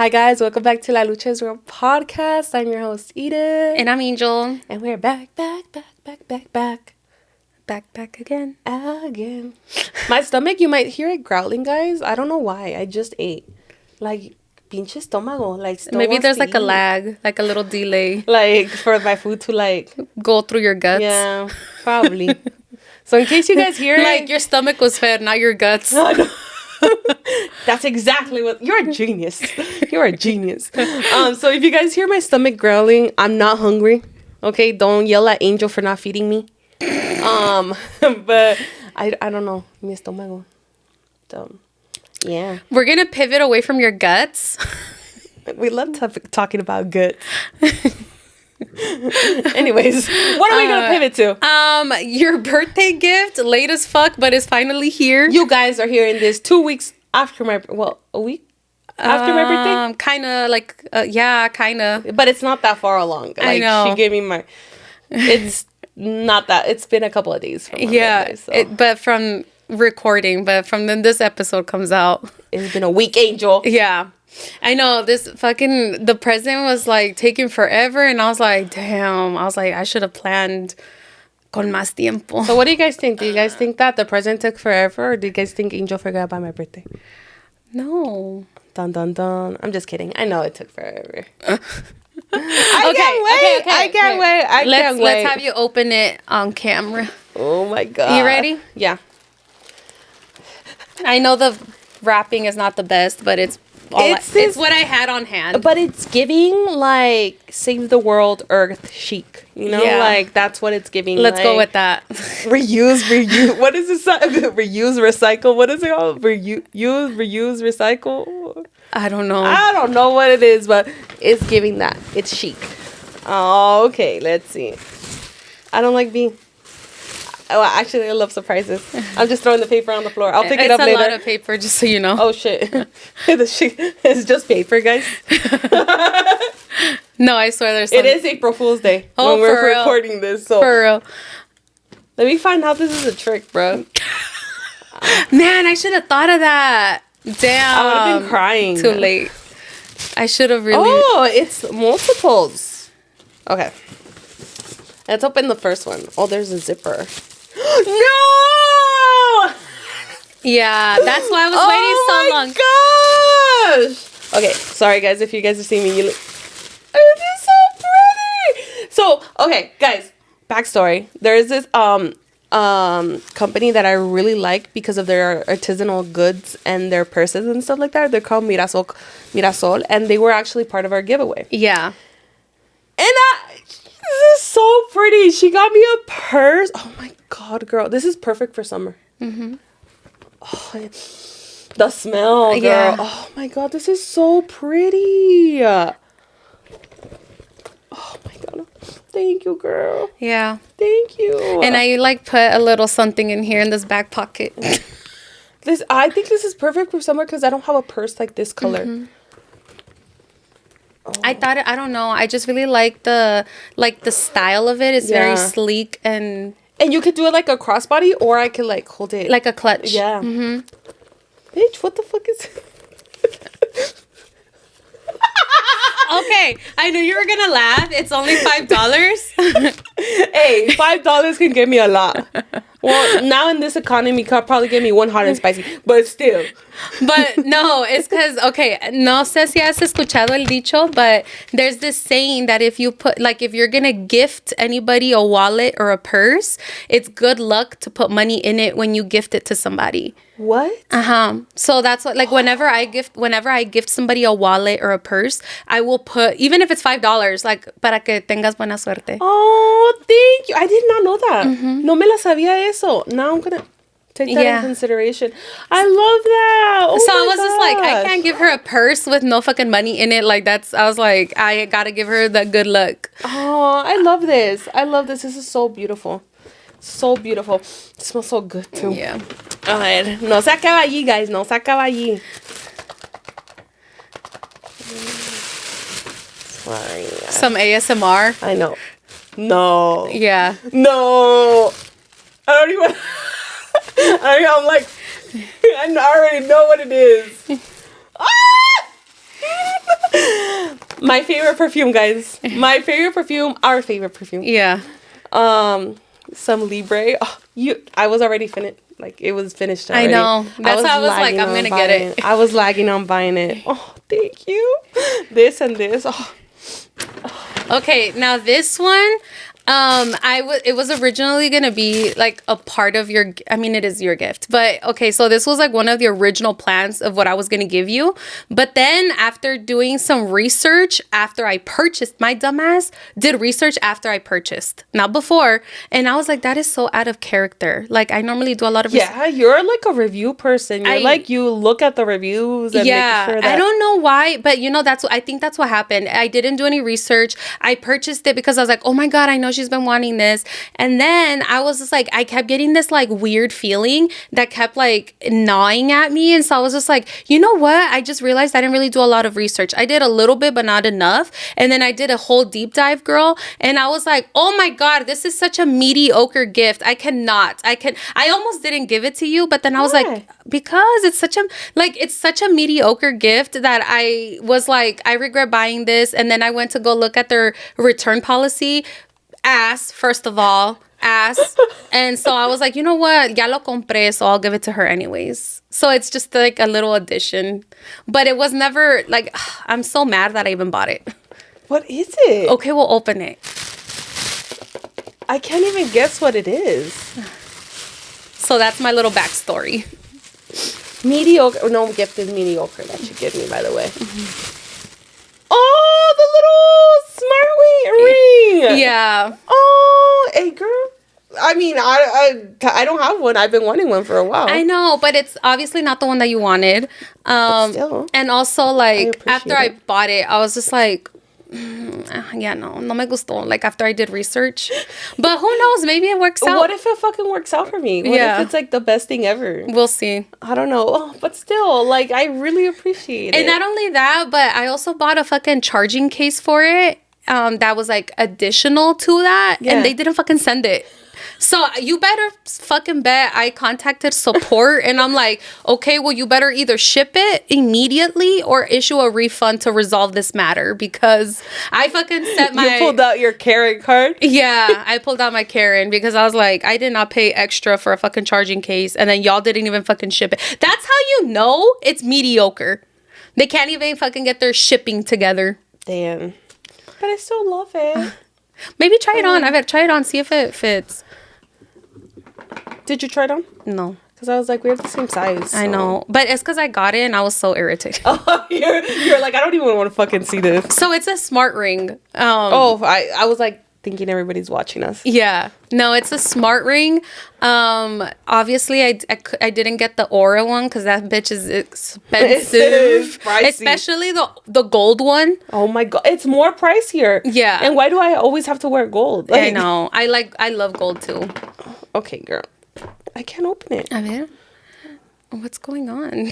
Hi guys, welcome back to La Lucha's Real podcast. I'm your host Edith. And I'm Angel. And we're back again. My stomach, you might hear it growling, guys. I don't know why. I just ate. Like, pinche estómago. Like, maybe there's like a lag, like a little delay. Like, for my food to like... go through your guts. Yeah, probably. So in case you guys hear it... Like, your stomach was fed, not your guts. That's exactly what... You're a genius. You're a genius. So if you guys hear my stomach growling, I'm not hungry. Okay? Don't yell at Angel for not feeding me. But I don't know. Mi estómago. So, yeah. We're going to pivot away from your guts. We love talking about guts. Anyways, what are we gonna pivot to? Your birthday gift, late as fuck, but it's finally here. You guys are hearing this 2 weeks after a week after my birthday. Kind of like, yeah, kind of. But it's not that far along. Like, I know. She gave me it's not that. It's been a couple of days from my birthday. So. But from recording, but from then this episode comes out. It's been a week, Angel. Yeah. I know the present was like taking forever, and I was like, damn. I was like, I should have planned con más tiempo. So what do you guys think? Do you guys think that the present took forever, or do you guys think Angel forgot about my birthday? No. Dun dun dun. I'm just kidding. I know it took forever. I can't wait. Let's have you open it on camera. Oh my god. You ready? Yeah. I know the wrapping is not the best, but it's what I had on hand. But it's giving like save the world earth chic. You know, like that's what it's giving. Let's like, go with that. Reuse. What is this? Reuse, recycle. What is it called? Reuse, recycle. I don't know. I don't know what it is, but it's giving that. It's chic. Oh, okay. Let's see. I don't like being... Oh, actually, I love surprises. I'm just throwing the paper on the floor. I'll pick it up later. It's a lot of paper, just so you know. Oh, shit. It's just paper, guys. No, I swear there's something. It is April Fool's Day when we're recording this. So. For real. Let me find out this is a trick, bro. Man, I should have thought of that. Damn. I would have been crying. Too late. I should have really... Oh, it's multiples. Okay. Let's open the first one. Oh, there's a zipper. No! Yeah, that's why I was waiting so long. Oh my gosh! Okay, sorry guys if you guys are seeing me. This is so pretty! So, okay, guys, backstory. There is this company that I really like because of their artisanal goods and their purses and stuff like that. They're called Mirasol, and they were actually part of our giveaway. Yeah. And this is so pretty. She got me a purse. Oh my god, girl. This is perfect for summer. Mm-hmm. Oh, the smell, girl. Yeah. Oh my god, this is so pretty. Oh my god. Thank you, girl. Yeah. Thank you. And I like put a little something in here in this back pocket. I think this is perfect for summer because I don't have a purse like this color. Mm-hmm. Oh. I don't know. I just really like the style of it. It's very sleek and you could do it like a crossbody, or I could like hold it like a clutch. Yeah. Mm-hmm. Bitch, what the fuck is Okay, I knew you were gonna laugh. It's only $5. Hey, $5 can get me a lot. Well, now in this economy, could probably get me one hot and spicy, but still. But no, it's because, okay, no sé si has escuchado el dicho, but there's this saying that if you're gonna gift anybody a wallet or a purse, it's good luck to put money in it when you gift it to somebody. What? So that's what, like, whenever I gift somebody a wallet or a purse, I will put, even if it's $5, like, para que tengas buena suerte. Oh, thank you. I did not know that. Mm-hmm. No me la sabía eso. Now I'm gonna take that in consideration. I love that. Oh, so I was just like, I can't give her a purse with no fucking money in it. Like, I was like, I gotta give her the good luck. Oh, I love this. This is so beautiful. So beautiful. It smells so good too. Yeah. A ver, no se acaba allí, guys. No se acaba allí. Sorry. Some ASMR. I know. No. Yeah. No. I don't even... I'm like... I already know what it is. Ah! My favorite perfume, guys. My favorite perfume. Our favorite perfume. Yeah. Some Libre. Oh, I was already finished. Like, it was finished already. I know. That's how I was like, lagging I'm on gonna get buying it. I was lagging on buying it. Oh, thank you. This and this. Oh. Okay, now this one, it was originally gonna be like a part of your. I mean, it is your gift, but okay. So this was like one of the original plans of what I was gonna give you. But then after doing some research, after I purchased, my dumbass did research after I purchased, not before, and I was like, that is so out of character. Like I normally do a lot of Yeah, you're like a review person. You're like, you look at the reviews and make sure that. I don't know why, but I think that's what happened. I didn't do any research. I purchased it because I was like, oh my God, I know she's been wanting this. And then I was just like, I kept getting this like weird feeling that kept like gnawing at me. And so I was just like, you know what? I just realized I didn't really do a lot of research. I did a little bit, but not enough. And then I did a whole deep dive, girl. And I was like, oh my God, this is such a mediocre gift. I almost didn't give it to you, but then I was like, because it's such a mediocre gift that I was like, I regret buying this. And then I went to go look at their return policy. First of all, and so I was like, you know what, ya lo compré, so I'll give it to her anyways. So it's just like a little addition, but it was never like, I'm so mad that I even bought it. What is it? Okay, we'll open it. I can't even guess what it is. So that's my little backstory. Mediocre. No gift is mediocre that you give me, by the way. Mm-hmm. Oh, the little smart ring. Yeah. Oh, hey, girl. I mean, I don't have one. I've been wanting one for a while. I know, but it's obviously not the one that you wanted. But still. And also, like, after I bought it, I was just like, yeah, no me gustó. Like, after I did research. But who knows? Maybe it works out. What if it fucking works out for me? What if it's, like, the best thing ever? We'll see. I don't know. Oh, but still, like, I really appreciate it. And not only that, but I also bought a fucking charging case for it. That was, like, additional to that. Yeah. And they didn't fucking send it. So you better fucking bet I contacted support and I'm like, okay, well, you better either ship it immediately or issue a refund to resolve this matter, because I fucking sent my... You pulled out your Karen card? Yeah, I pulled out my Karen because I was like, I did not pay extra for a fucking charging case and then y'all didn't even fucking ship it. That's how you know it's mediocre. They can't even fucking get their shipping together. Damn. But I still love it. Maybe try it on. I better try it on, see if it fits. Did you try it on? No. Because I was like, we have the same size. So. I know. But it's because I got it and I was so irritated. Oh, you're like, I don't even want to fucking see this. So it's a smart ring. I was like thinking everybody's watching us. Yeah. No, it's a smart ring. Obviously, I didn't get the Aura one because that bitch is expensive. Especially the gold one. Oh my God. It's more pricier. Yeah. And why do I always have to wear gold? Like, I know. I love gold too. Okay, girl. I can't open it. A ver. What's going on?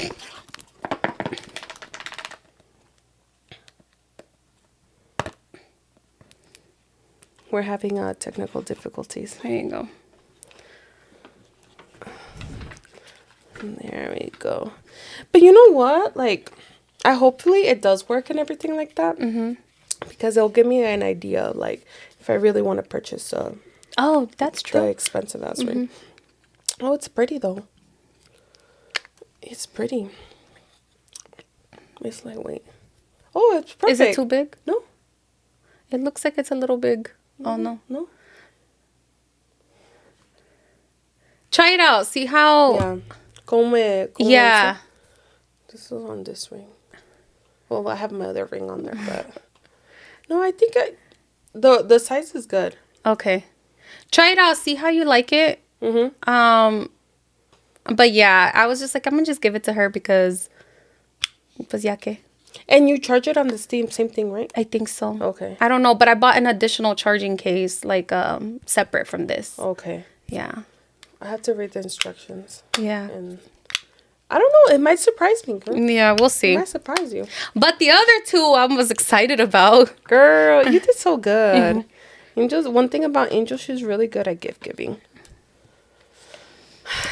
We're having technical difficulties. There you go. There we go. But you know what? Like, hopefully it does work and everything like that. Mm-hmm. Because it'll give me an idea of, like, if I really want to purchase oh, that's true. The expensive ass ring. Oh, it's pretty though. It's pretty. It's lightweight. Oh, it's perfect. Is it too big? No. It looks like it's a little big. Oh, no. No. Try it out. See how... Yeah. Como yeah. This is on this ring. Well, I have my other ring on there, but... No, I think the size is good. Okay. Try it out. See how you like it. Mm-hmm. But yeah, I was just like, I'm going to just give it to her because... Pues ya que... And you charge it on the same thing, right? I think so. Okay. I don't know, but I bought an additional charging case, like, separate from this. Okay. Yeah. I have to read the instructions. Yeah. And I don't know. It might surprise me, girl. Yeah, we'll see. It might surprise you. But the other two I was excited about. Girl, you did so good. Mm-hmm. Angel's, one thing about Angel, she's really good at gift giving.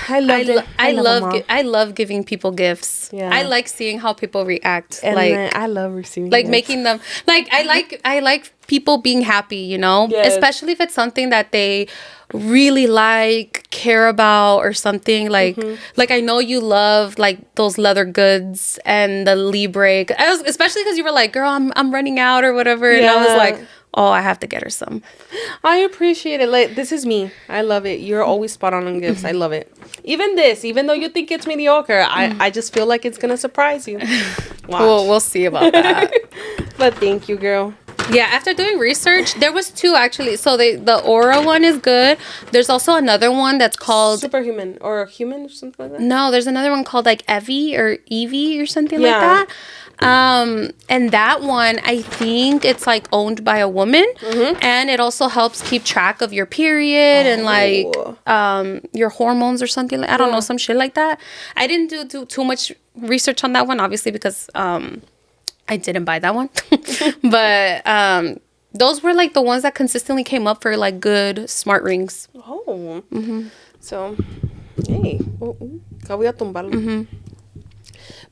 I loved it. I love giving people gifts. Yeah. I like seeing how people react. And like I love receiving like gifts. making them like I like people being happy, you know? Yes. Especially if it's something that they really like, care about or something. Like like I know you love like those leather goods and the Libre. Especially because you were like, girl, I'm running out or whatever. And I was like, oh, I have to get her some. I appreciate it. Like, this is me. I love it. You're always spot on gifts. I love it. Even though you think it's mediocre, I just feel like it's gonna surprise you. Watch. We'll see about that. But thank you, girl. Yeah, after doing research, there was two actually. So the Aura one is good. There's also another one that's called Superhuman or Human or something like that. No, there's another one called like Evie or Evie or something like Yeah. that. And that one, I think it's like owned by a woman, and it also helps keep track of your period and like your hormones or something. I don't know, some shit like that. I didn't do too much research on that one, obviously, because I didn't buy that one. But those were like the ones that consistently came up for like good smart rings. Oh. So, hey. Voy a tumbarlo.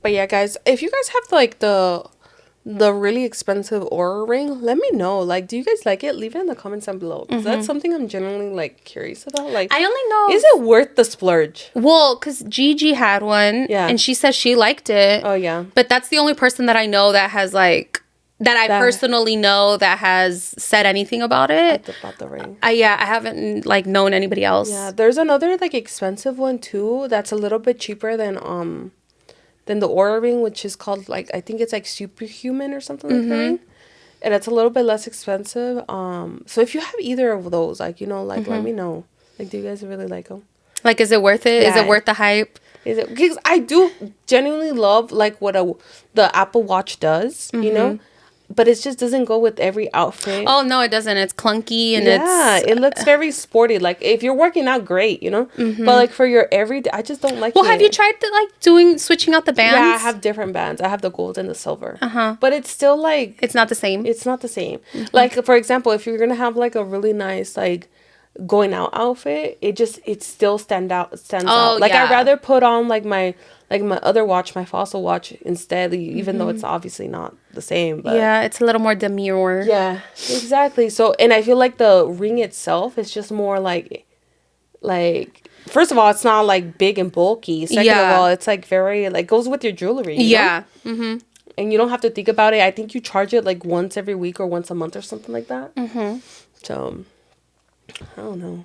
But yeah, guys, if you guys have like the really expensive Aura ring, let me know. Like, do you guys like it? Leave it in the comments down below. Because that's something I'm genuinely like curious about. Like, I only know. is it worth the splurge? Well, because Gigi had one, and she said she liked it. Oh yeah. But that's the only person that I know that has like that I personally know that has said anything about it. About the ring. I haven't like known anybody else. Yeah, there's another like expensive one too. That's a little bit cheaper than the Aura ring, which is called like, I think it's like Superhuman or something like that. And it's a little bit less expensive. So if you have either of those, like, you know, like let me know. Like, do you guys really like them? Like, is it worth it? Yeah. Is it worth the hype? Is it? Because I do genuinely love like what the Apple Watch does, you know, but it just doesn't go with every outfit. Oh no, it doesn't. It's clunky and it looks very sporty. Like if you're working out, great, you know. But like for your everyday, I just don't like. Well, have you tried switching out the bands? Yeah, I have different bands. I have the gold and the silver. But it's still like it's not the same. It's not the same. Like for example, if you're gonna have like a really nice like going out outfit, it still stands out. Like I'd rather put on like my other watch, my Fossil watch instead, even though it's obviously not the same. But yeah, it's a little more demure. Yeah, exactly. So, and I feel like the ring itself is just more like first of all, it's not like big and bulky. Second of all, it's like very like goes with your jewelry. You know? And you don't have to think about it. I think you charge it like once every week or once a month or something like that. So I don't know.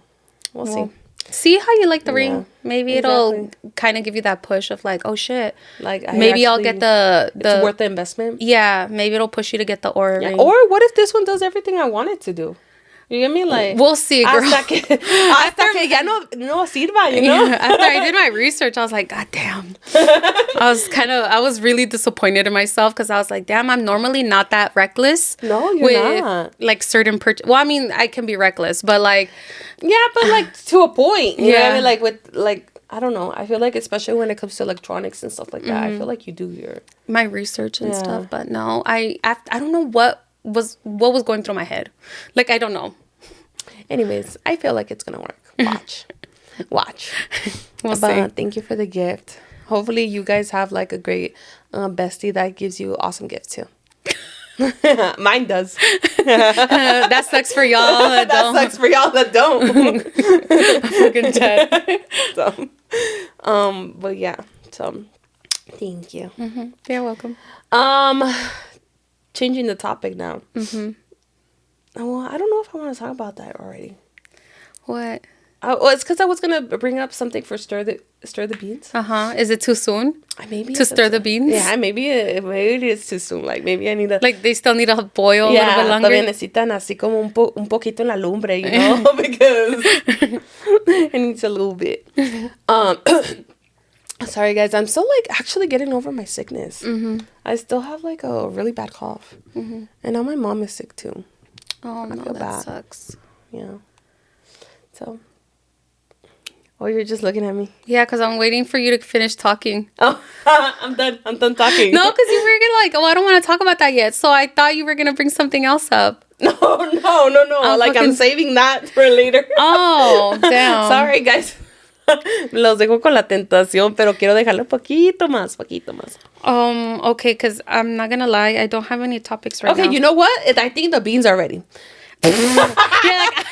We'll see. See how you like the ring. Maybe it'll kind of give you that push of like, oh shit. Like maybe I'll get the it's worth the investment. Yeah, maybe it'll push you to get the Aura ring. Or what if this one does everything I want it to do? You get me? Like, we'll see, girl. Hasta que ya no sirva, you know? Yeah, after I did my research, I was like, God damn. I was really disappointed in myself because I was like, damn, I'm normally not that reckless. No, you're not. Like certain well, I mean, I can be reckless, but like. Yeah, but like to a point. You know what I mean? Like with like, I don't know. I feel like especially when it comes to electronics and stuff like that, I feel like you do my research and stuff. But no, I don't know what was going through my head. Like, I don't know. Anyways, I feel like it's gonna work. Watch. We'll see. Thank you for the gift. Hopefully you guys have like a great bestie that gives you awesome gifts too. Mine does. That sucks for y'all that don't. That sucks for y'all that don't. I'm fucking dead. So, but yeah. So, thank you. You're welcome. Changing the topic now. Well, I don't know if I want to talk about that already. What? Well, it's because I was gonna bring up something for stir the beans. Is it too soon? Maybe to stir the beans. Yeah, maybe it is too soon. Like maybe I need to. Like they still need to boil a little bit longer. Todavía necesitan así como un poquito en la lumbre, you know, because it needs a little bit. Sorry guys, I'm still like actually getting over my sickness. I still have like a really bad cough, and now my mom is sick too. Oh no, that sucks. Yeah. So. Oh, you're just looking at me. Yeah, because I'm waiting for you to finish talking. Oh, I'm done talking. No, because you were like, oh, I don't want to talk about that yet. So I thought you were going to bring something else up. No. Like, I'm saving that for later. Oh, damn. Sorry, guys. Los dejo con la tentación, pero quiero dejarlo poquito más, poquito más. Okay, because I'm not gonna lie, I don't have any topics right now. Okay, you know what? I think the beans are ready. You're like,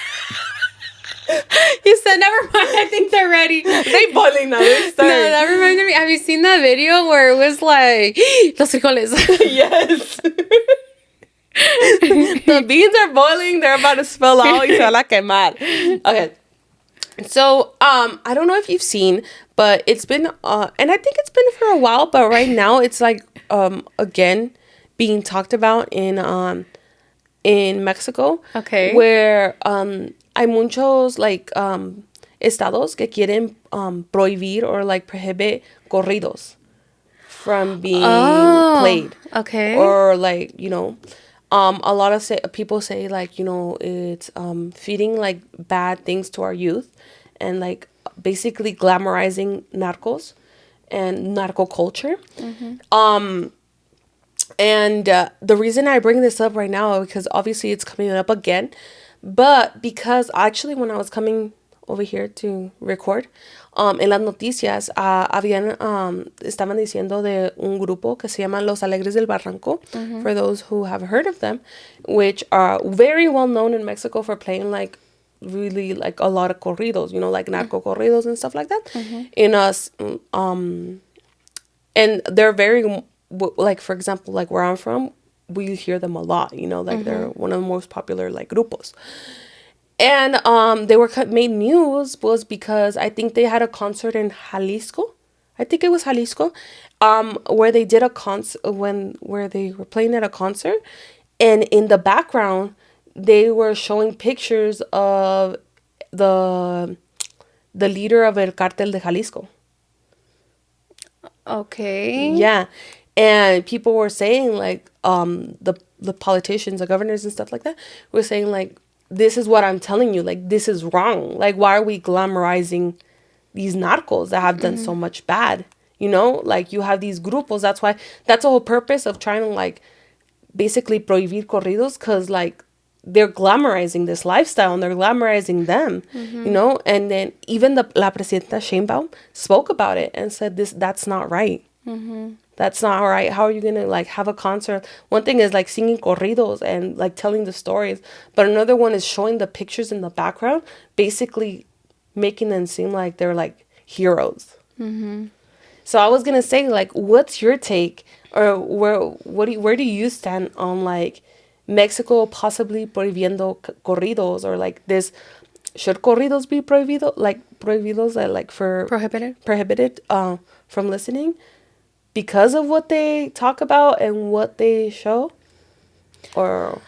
you said, never mind, I think they're ready. They boiling now. They're No, stirring. that reminded me. Have you seen that video where it was like, los frijoles? Yes. The beans are boiling. They're about to spill out. Y se van a quemar. Okay. So, I don't know if you've seen, but it's been, and I think it's been for a while, but right now it's like, again, being talked about in Mexico. Okay. Where, hay muchos, like, estados que quieren, prohibir or, like, prohibit corridos from being played. Okay. Or, like, you know, a lot of people say, like, you know, it's feeding, like, bad things to our youth and, like, basically glamorizing narcos and narco culture. Mm-hmm. And the reason I bring this up right now, because obviously it's coming up again, but because actually when I was coming over here to record, en las noticias estaban diciendo de un grupo que se llama Los Alegres del Barranco, for those who have heard of them, which are very well known in Mexico for playing like really like a lot of corridos, you know, like narco corridos and stuff like that. In us, and they're very, like, for example, like where I'm from, we hear them a lot, you know, like they're one of the most popular like grupos. And they were made news was because I think they had a concert in Jalisco. I think it was Jalisco, where they did a concert where they were playing at a concert, and in the background they were showing pictures of the leader of El Cartel de Jalisco. Okay. Yeah. And people were saying, like, the politicians, the governors and stuff like that, were saying, like, this is what I'm telling you. Like, this is wrong. Like, why are we glamorizing these narcos that have done so much bad? You know? Like, you have these grupos. That's the whole purpose of trying to, like, basically prohibir corridos, because, like, they're glamorizing this lifestyle and they're glamorizing them, you know? And then even La Presidenta Sheinbaum spoke about it and said, that's not right. That's not right. How are you going to, like, have a concert? One thing is, like, singing corridos and, like, telling the stories. But another one is showing the pictures in the background, basically making them seem like they're, like, heroes. So I was going to say, like, what's your take? Or where do you stand on, like, Mexico possibly prohibiendo corridos? Or, like, this... Should corridos be prohibido? Like, prohibidos, like, for... Prohibited from listening? Because of what they talk about and what they show? Or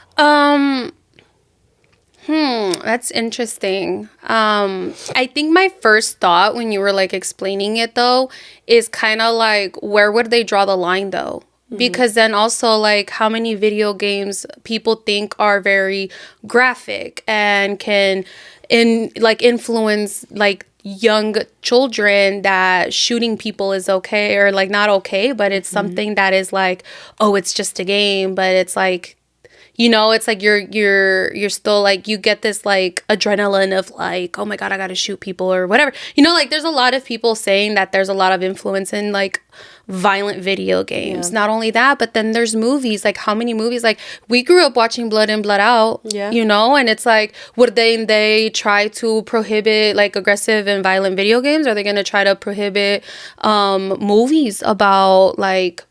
that's interesting. I think my first thought when you were like explaining it though is kind of like, where would they draw the line though? Because then also, like, how many video games people think are very graphic and can influence like young children, that shooting people is okay, or like not okay, but it's something that is like, oh, it's just a game, but it's like, you know, it's like you're still like, you get this like adrenaline of like, oh my God, I gotta shoot people or whatever, you know, like there's a lot of people saying that there's a lot of influence in like violent video games. Not only that, but then there's movies. Like, how many movies? Like, we grew up watching Blood In, Blood Out, you know, and it's like, would they try to prohibit like aggressive and violent video games? Are they going to try to prohibit movies about like,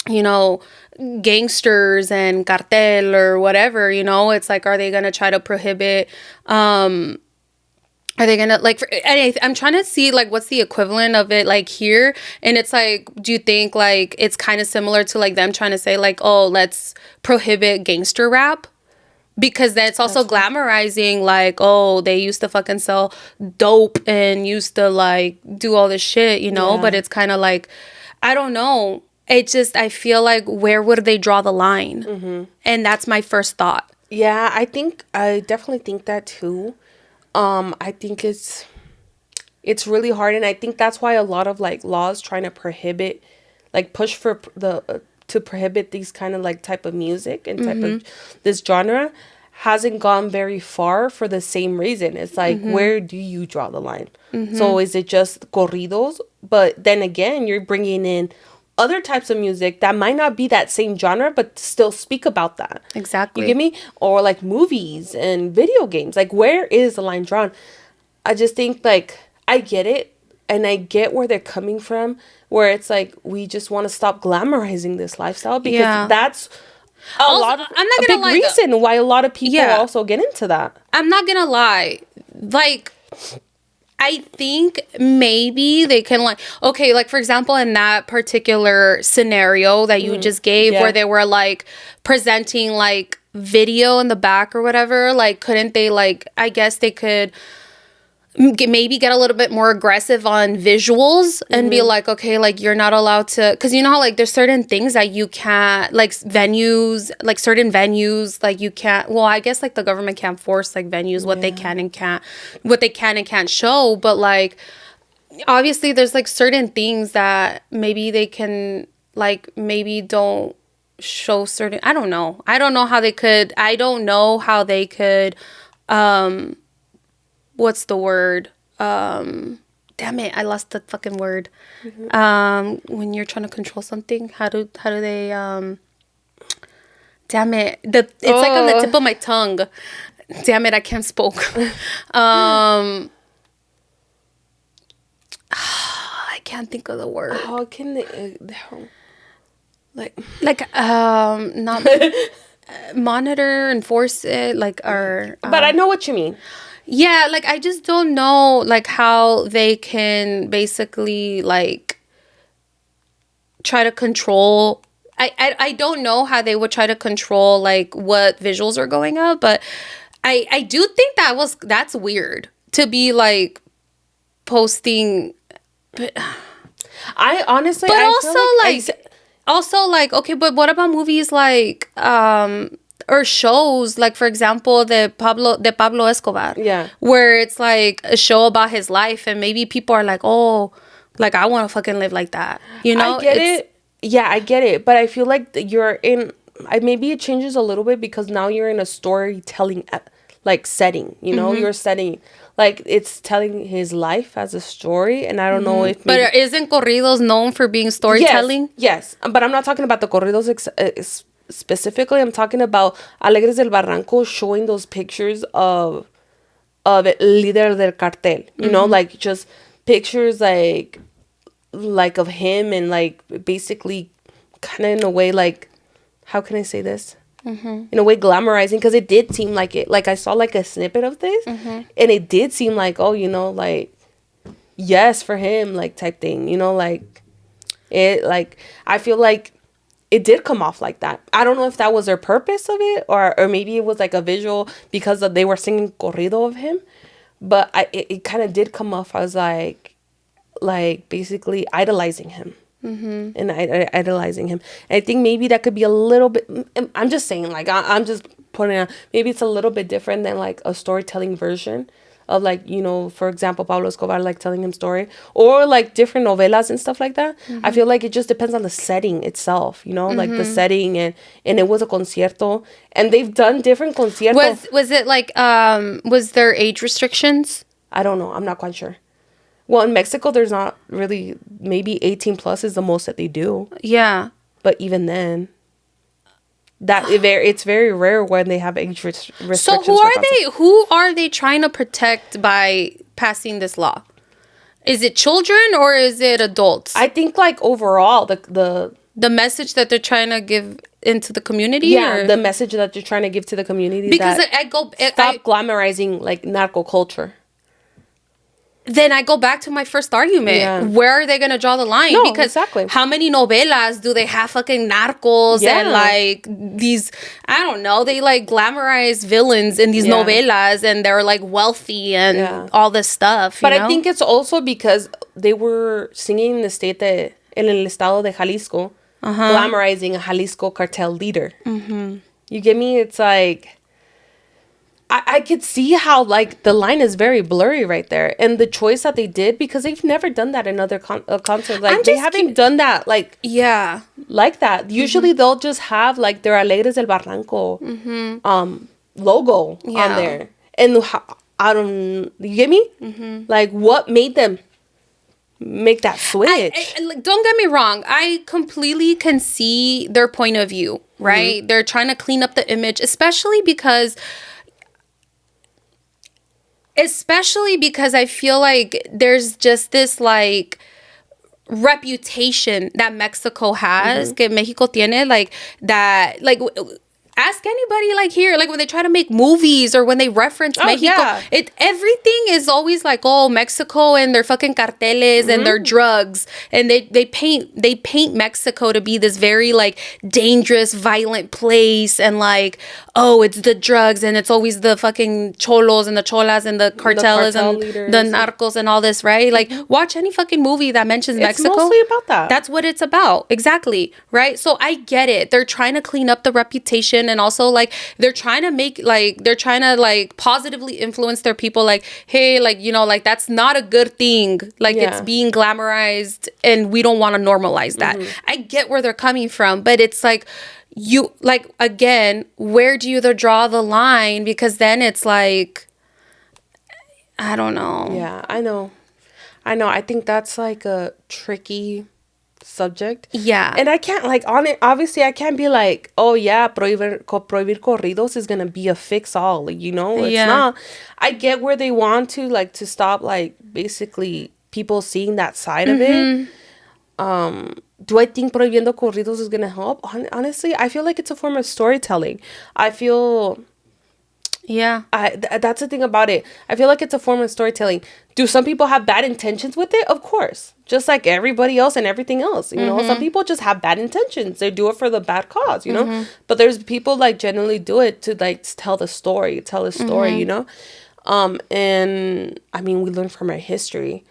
you know, gangsters and cartel or whatever, you know? It's like, are they going to try to prohibit are they gonna like I'm trying to see like what's the equivalent of it like here, and it's like, do you think like it's kind of similar to like them trying to say like, oh, let's prohibit gangster rap, because then it's also glamorizing like, oh, they used to fucking sell dope and used to like do all this shit, you know? But it's kind of like, I don't know, it just, I feel like, where would they draw the line? And that's my first thought. I definitely think that too. I think it's really hard, and I think that's why a lot of like laws trying to prohibit, like push for to prohibit these kind of like type of music and type of this genre hasn't gone very far for the same reason. It's like, where do you draw the line? So is it just corridos? But then again, you're bringing in other types of music that might not be that same genre, but still speak about that. Exactly. You get me? Or like movies and video games. Like, where is the line drawn? I just think, like, I get it. And I get where they're coming from, where it's like, we just want to stop glamorizing this lifestyle, because that's a big reason why a lot of people also get into that. I'm not gonna lie. Like, I think maybe they can, like, okay, like, for example, in that particular scenario that you just gave, where they were, like, presenting, like, video in the back or whatever, like, couldn't they, like, I guess they could maybe get a little bit more aggressive on visuals and be like, okay, like, you're not allowed to, because you know how, like, there's certain things that you can't, like, venues, like, certain venues, like, you can't, well, I guess, like, the government can't force, like, venues what they can and can't show, but, like, obviously there's, like, certain things that maybe they can, like, maybe don't show certain, I don't know how they could what's the word? Damn it, I lost the fucking word. When you're trying to control something, how do they damn it. It's like on the tip of my tongue. Damn it, I can't spoke. I can't think of the word. How can they not monitor, enforce it, like, or but I know what you mean. Yeah, like, I just don't know, like, how they can basically, like, try to control. I don't know how they would try to control, like, what visuals are going up, but I do think that's weird to be, like, posting. But I honestly, but I also, like, okay, but what about movies like or shows, like, for example, the Pablo Escobar, where it's like a show about his life, and maybe people are like, oh, like, I want to fucking live like that, you know? I get it. Yeah, I get it, but I feel like you're in. Maybe it changes a little bit because now you're in a storytelling, like, setting. You know, you're setting, like, it's telling his life as a story, and I don't know if. But isn't corridos known for being storytelling? Yes, but I'm not talking about the corridos specifically. I'm talking about Alegres del Barranco showing those pictures of el líder del cartel. You know, like, just pictures like of him, and, like, basically kind of in a way, like, how can I say this? In a way, glamorizing, because it did seem like it. Like, I saw, like, a snippet of this, and it did seem like, oh, you know, like, yes, for him, like, type thing. You know, like, it, like, I feel like it did come off like that. I don't know if that was their purpose of it, or maybe it was, like, a visual because they were singing corrido of him, but it kind of did come off as, like, basically idolizing him. And idolizing him. And I think maybe that could be a little bit, I'm just saying, like, I'm just putting out, maybe it's a little bit different than, like, a storytelling version of, like, you know, for example, Pablo Escobar, like, telling him story, or, like, different novelas and stuff like that. I feel like it just depends on the setting itself, you know, like, the setting, and it was a concierto, and they've done different conciertos. Was it, like, was there age restrictions? I don't know. I'm not quite sure. Well, in Mexico, there's not really, maybe 18 plus is the most that they do. Yeah. But even then, it's very rare when they have age restrictions. So who are they trying to protect by passing this law? Is it children or is it adults? I think, like, overall, the message that they're trying to give into the community? Yeah, or? The message that they're trying to give to the community. Because stop glamorizing, like, narco culture. Then I go back to my first argument. Yeah. Where are they going to draw the line? No, because exactly. How many novelas do they have fucking narcos and, like, these, I don't know, they, like, glamorize villains in these novelas, and they're, like, wealthy and all this stuff. But I think it's also because they were singing in the state en el estado de Jalisco, glamorizing a Jalisco cartel leader. You get me? It's like, I could see how, like, the line is very blurry right there, and the choice that they did, because they've never done that in other concerts. Like, they haven't done that, like, like that. Usually they'll just have, like, their Alegres del Barranco logo on Yeah. there. And I don't, you get me? Like, what made them make that switch? Like, don't get me wrong. I completely can see their point of view, right? They're trying to clean up the image, especially because I feel like there's just this like reputation that Mexico has, que Mexico tiene, like that, like ask anybody like here, like when they try to make movies or when they reference Mexico, yeah. Everything is always like, oh, Mexico and their fucking carteles and their drugs, and they paint Mexico to be this very like dangerous, violent place, and like, oh, it's the drugs, and it's always the fucking cholos and the cholas and the cartels and leaders. the narcos and all this, right? Like, watch any fucking movie that mentions Mexico. It's mostly about that. That's what it's about. Exactly. Right? So I get it. They're trying to clean up the reputation, and also like they're trying to like positively influence their people, like, hey, like, you know, like that's not a good thing. Like it's being glamorized and we don't want to normalize that. I get where they're coming from, but it's like, you like, again, where do you draw the line? Because then it's like, I don't know. Yeah, I know. I think that's like a tricky subject. Yeah. And I can't, like, on it, obviously I can't be like, oh yeah, prohibir corridos is gonna be a fix all, like, you know, it's not. I get where they want to, like, to stop, like, basically people seeing that side of it. Do I think prohibiendo corridos is gonna help? Honestly, I feel like it's a form of storytelling. I feel... Yeah. That's the thing about it. I feel like it's a form of storytelling. Do some people have bad intentions with it? Of course. Just like everybody else and everything else. You know, some people just have bad intentions. They do it for the bad cause, you know? But there's people like generally do it to like tell a story, you know? And I mean, we learn from our history.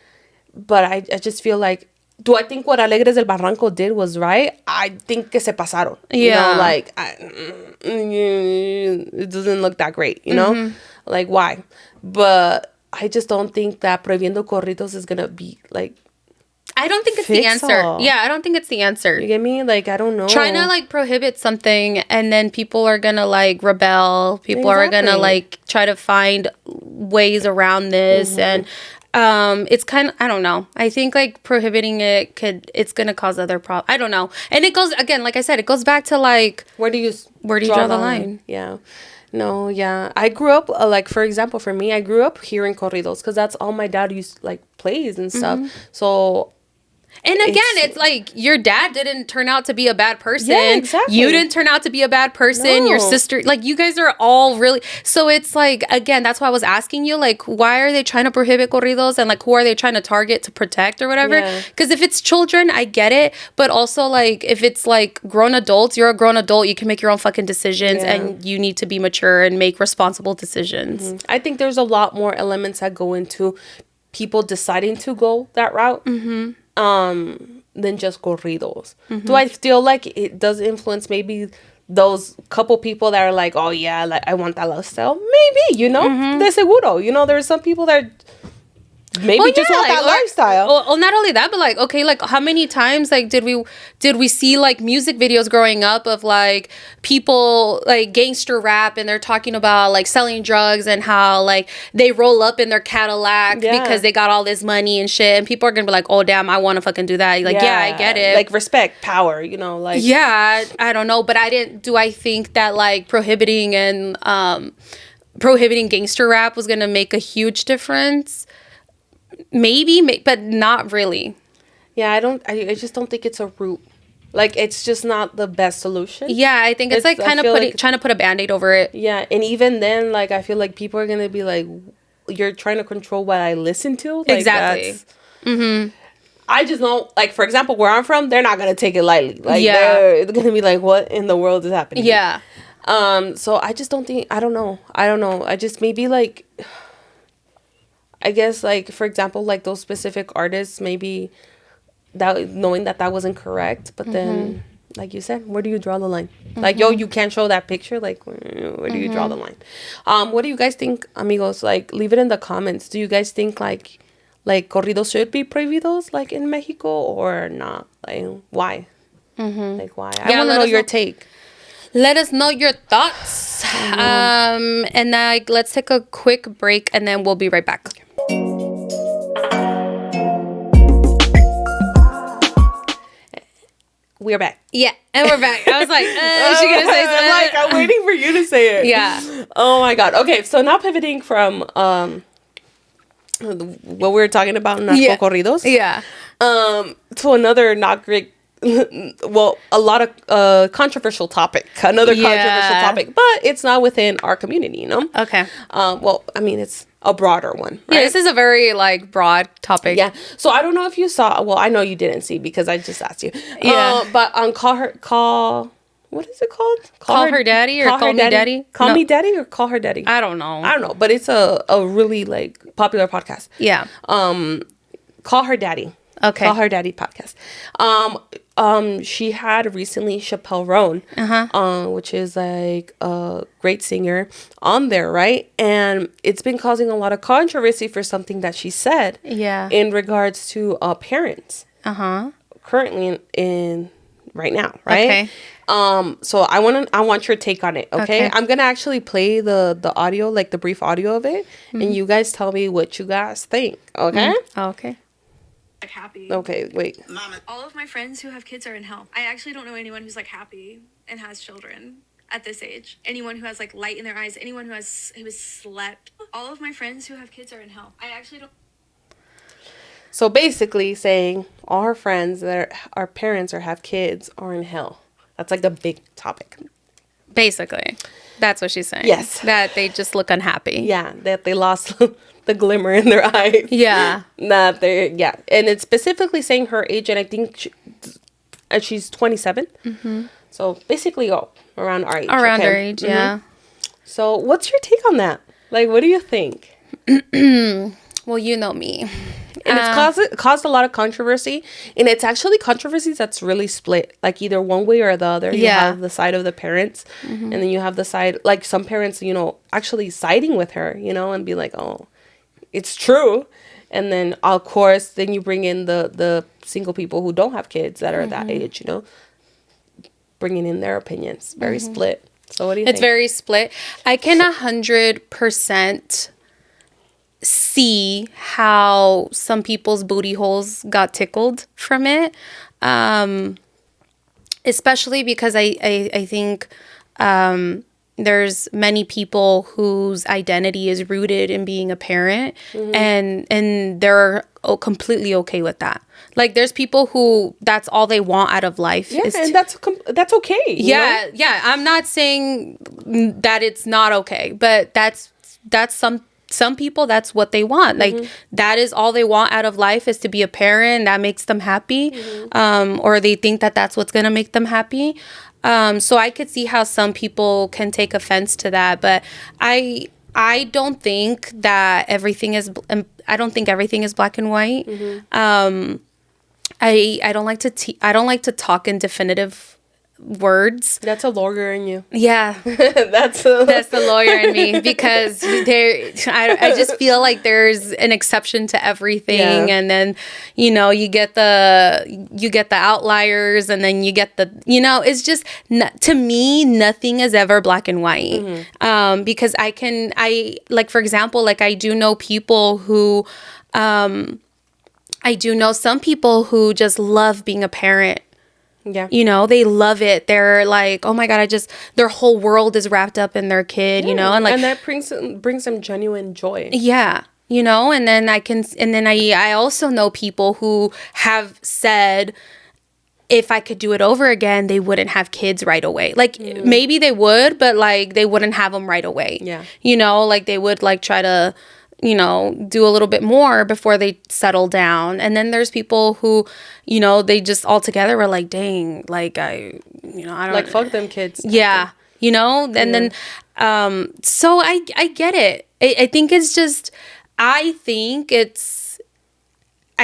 But I just feel like, do I think what Alegres del Barranco did was right? I think que se pasaron. You know, like, it doesn't look that great, you know? Like, why? But I just don't think that prohibiendo corridos is going to be, like... I don't think it's the answer. Yeah, I don't think it's the answer. You get me? Like, I don't know. Trying to, like, prohibit something and then people are going to, like, rebel. People are going to, like, try to find ways around this. And... it's kind of, I don't know. I think like prohibiting it's going to cause other problems. I don't know. And it goes, again, like I said, it goes back to like, where do you draw the line? Yeah. No, yeah. I grew up, like, for example, for me, I grew up hearing corridos because that's all my dad used, like, plays and stuff. So... And again, it's like your dad didn't turn out to be a bad person. Yeah, exactly. You didn't turn out to be a bad person. No. Your sister, like, you guys are all really... So it's like, again, that's why I was asking you, like, why are they trying to prohibit corridos? And, like, who are they trying to target to protect or whatever? Because if it's children, I get it. But also, like, if it's, like, grown adults, you're a grown adult. You can make your own fucking decisions. And you need to be mature and make responsible decisions. I think there's a lot more elements that go into people deciding to go that route. Than just corridos. Do I feel like it does influence maybe those couple people that are like, oh yeah, like I want that lifestyle? Maybe, you know, de seguro. You know, there's some people that maybe just want that lifestyle. Well, not only that, but like, okay, like how many times like did we see like music videos growing up of like people like gangster rap and they're talking about like selling drugs and how like they roll up in their Cadillac because they got all this money and shit, and people are gonna be like, oh damn, I want to fucking do that. Like, yeah, I get it. Like respect, power, you know, like I don't know, but I think that like prohibiting gangster rap was gonna make a huge difference. Maybe, but not really. Yeah, I just don't think it's a route. Like, it's just not the best solution. Yeah, I think it's like kind of trying to put a Band-Aid over it. Yeah, and even then, like, I feel like people are going to be like, you're trying to control what I listen to? Like, exactly. I just know, like, for example, where I'm from, they're not going to take it lightly. Like, they're going to be like, what in the world is happening? Yeah. So I just don't think, I don't know. I just maybe, like... I guess, like, for example, like, those specific artists, maybe that knowing that wasn't correct. But then, like you said, where do you draw the line? Like, yo, you can't show that picture. Like, where do you draw the line? What do you guys think, amigos? Like, leave it in the comments. Do you guys think, like corridos should be prohibidos, like, in Mexico or not? Like, why? Like, why? I want to know your take. Let us know your thoughts. And now let's take a quick break and then we'll be right back. We're back. Yeah, and we're back. I was like, is she gonna say something? I'm waiting for you to say it. Yeah. Oh my god. Okay, so now pivoting from what we were talking about, Narco Corridos. Yeah. To another not great, well, a lot of controversial topic. Another controversial topic, but it's not within our community, you know? Okay. Well, I mean, it's a broader one, right? Yeah, this is a very, like, broad topic. Yeah. So I don't know if you saw, well, I know you didn't see because I just asked you. Yeah. But on what is it called? Call her daddy or call me daddy? Call me daddy or call her daddy? I don't know. I don't know, but it's a really, like, popular podcast. Yeah. Call her daddy. Okay. Call her daddy podcast. She had recently Chappelle Roan, which is like a great singer on there, right? And it's been causing a lot of controversy for something that she said. Yeah. In regards to parents. Currently in right now, right? Okay. So I want your take on it. Okay. I'm gonna actually play the audio, like the brief audio of it, and you guys tell me what you guys think. Okay. Okay. Like happy. Okay, wait. All of my friends who have kids are in hell. I actually don't know anyone who's like happy and has children at this age. Anyone who has like light in their eyes. Anyone who has slept. All of my friends who have kids are in hell. I actually don't. So basically saying all her friends that are parents or have kids are in hell. That's like the big topic. Basically. That's what she's saying. Yes. That they just look unhappy. Yeah, that they lost the glimmer in their eyes. Yeah. And it's specifically saying her age, and I think she's 27. So basically, around our age. Around our age, yeah. So what's your take on that? Like, what do you think? Well, you know me. And it's caused a lot of controversy, and it's actually controversy that's really split, like either one way or the other. You have the side of the parents, and then you have the side, like some parents, you know, actually siding with her, you know, and be like, oh, it's true. And then, of course, then you bring in the single people who don't have kids that are that age, you know, bringing in their opinions. Very split. So what do you think? It's very split. I can 100% see how some people's booty holes got tickled from it. Especially because I think there's many people whose identity is rooted in being a parent, and they're completely okay with that. Like, there's people who that's all they want out of life. Yeah, and that's okay. Yeah, yeah. I'm not saying that it's not okay, but that's some people, that's what they want. Like, that is all they want out of life, is to be a parent. That makes them happy. Or they think that that's what's going to make them happy. So I could see how some people can take offense to that. But I don't think that everything is, I don't think everything is black and white. I don't like to talk in definitive words. That's a lawyer in you. Yeah. That's the lawyer in me, because I just feel like there's an exception to everything, and then, you know, you get the outliers, and then you get the, you know, it's just to me, nothing is ever black and white. Because I like, for example, like, I do know people who I do know some people who just love being a parent. Yeah. You know, they love it. They're like, oh my God, their whole world is wrapped up in their kid, you know, and like, and that brings them genuine joy. Yeah. You know, and then I also know people who have said, if I could do it over again, they wouldn't have kids right away. Like, maybe they would, but like, they wouldn't have them right away. Yeah. You know, like, they would like try to, you know, do a little bit more before they settle down. And then there's people who, you know, they just altogether were like, dang, like, I don't like, fuck them kids. Yeah. You know, and then, so I get it. I think it's just, I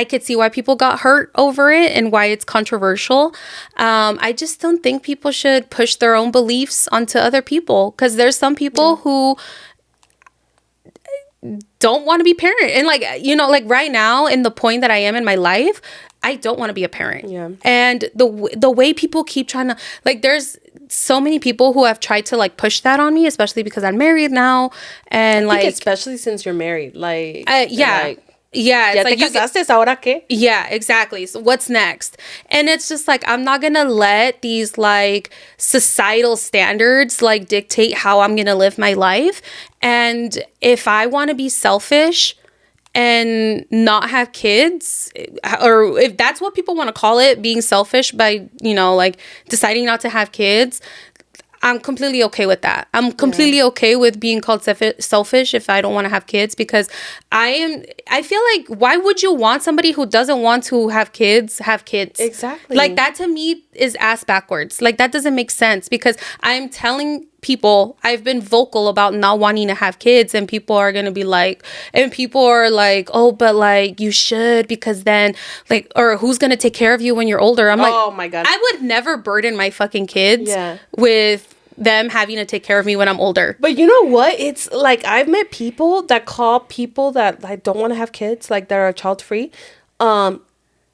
could see why people got hurt over it and why it's controversial. I just don't think people should push their own beliefs onto other people, because there's some people who don't want to be parent, and like, you know, like right now in the point that I am in my life, I don't want to be a parent. Yeah. And the way people keep trying to, like, there's so many people who have tried to like push that on me, especially because I'm married now, and I think like especially since you're married, like yeah. like, Yeah, ya it's like te casaste, ahora qué? yeah, exactly. So what's next? And it's just like I'm not gonna let these like societal standards like dictate how I'm gonna live my life. And if I want to be selfish and not have kids, or if that's what people want to call it, being selfish by, you know, like deciding not to have kids, I'm completely okay with that. I'm completely okay with being called selfish if I don't want to have kids, because I feel like, why would you want somebody who doesn't want to have kids have kids? Exactly. Like, that to me is ass backwards. Like, that doesn't make sense, because I'm telling people, I've been vocal about not wanting to have kids, and people are going to be like, oh, but like you should, because then like, or who's going to take care of you when you're older? I'm like, oh my God, I would never burden my fucking kids Yeah. with them having to take care of me when I'm older. But you know what? It's like I've met people that call people that like don't want to have kids, like that are child free,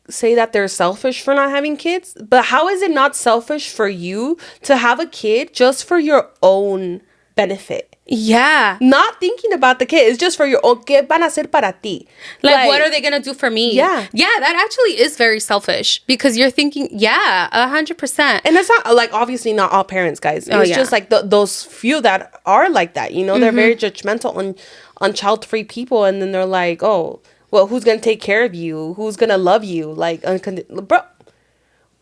say that they're selfish for not having kids. But how is it not selfish for you to have a kid just for your own benefit? Yeah. Not thinking about the kid. It's just for your own. ¿Qué van a hacer para ti? Like, what are they gonna do for me? Yeah. Yeah, that actually is very selfish, because you're thinking, 100%. And it's not like, obviously not all parents, guys. It's yeah. just like those few that are like that. You know, they're very judgmental on child free people, and then they're like, oh, well, who's gonna take care of you? Who's gonna love you? Like, bro,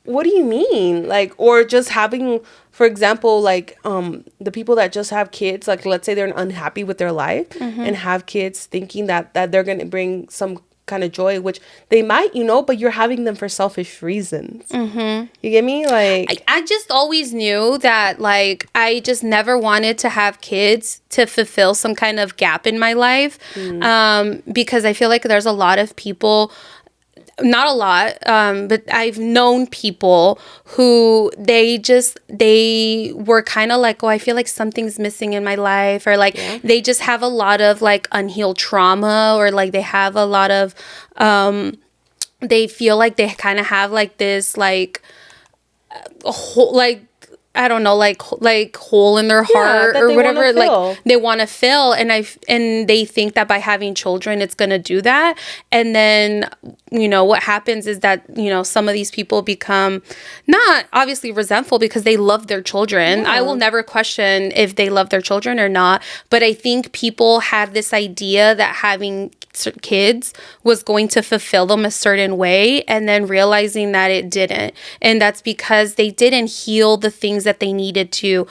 what do you mean? Like, or just having, for example, like the people that just have kids, like let's say they're unhappy with their life and have kids thinking that they're gonna bring some kind of joy, which they might, you know, but you're having them for selfish reasons. You get me? Like, I just always knew that, like, I just never wanted to have kids to fulfill some kind of gap in my life, because I feel like there's a lot of people, not a lot, but I've known people who they were kind of like, oh, I feel like something's missing in my life, or like they just have a lot of like unhealed trauma, or like they have a lot of they feel like they kind of have like this like a whole, like, I don't know, like hole in their heart or whatever, like they want to fill, and they think that by having children it's gonna do that. And then, you know, what happens is that, you know, some of these people become not obviously resentful because they love their children. I will never question if they love their children or not, but I think people have this idea that having kids was going to fulfill them a certain way, and then realizing that it didn't. And that's because they didn't heal the things that they needed to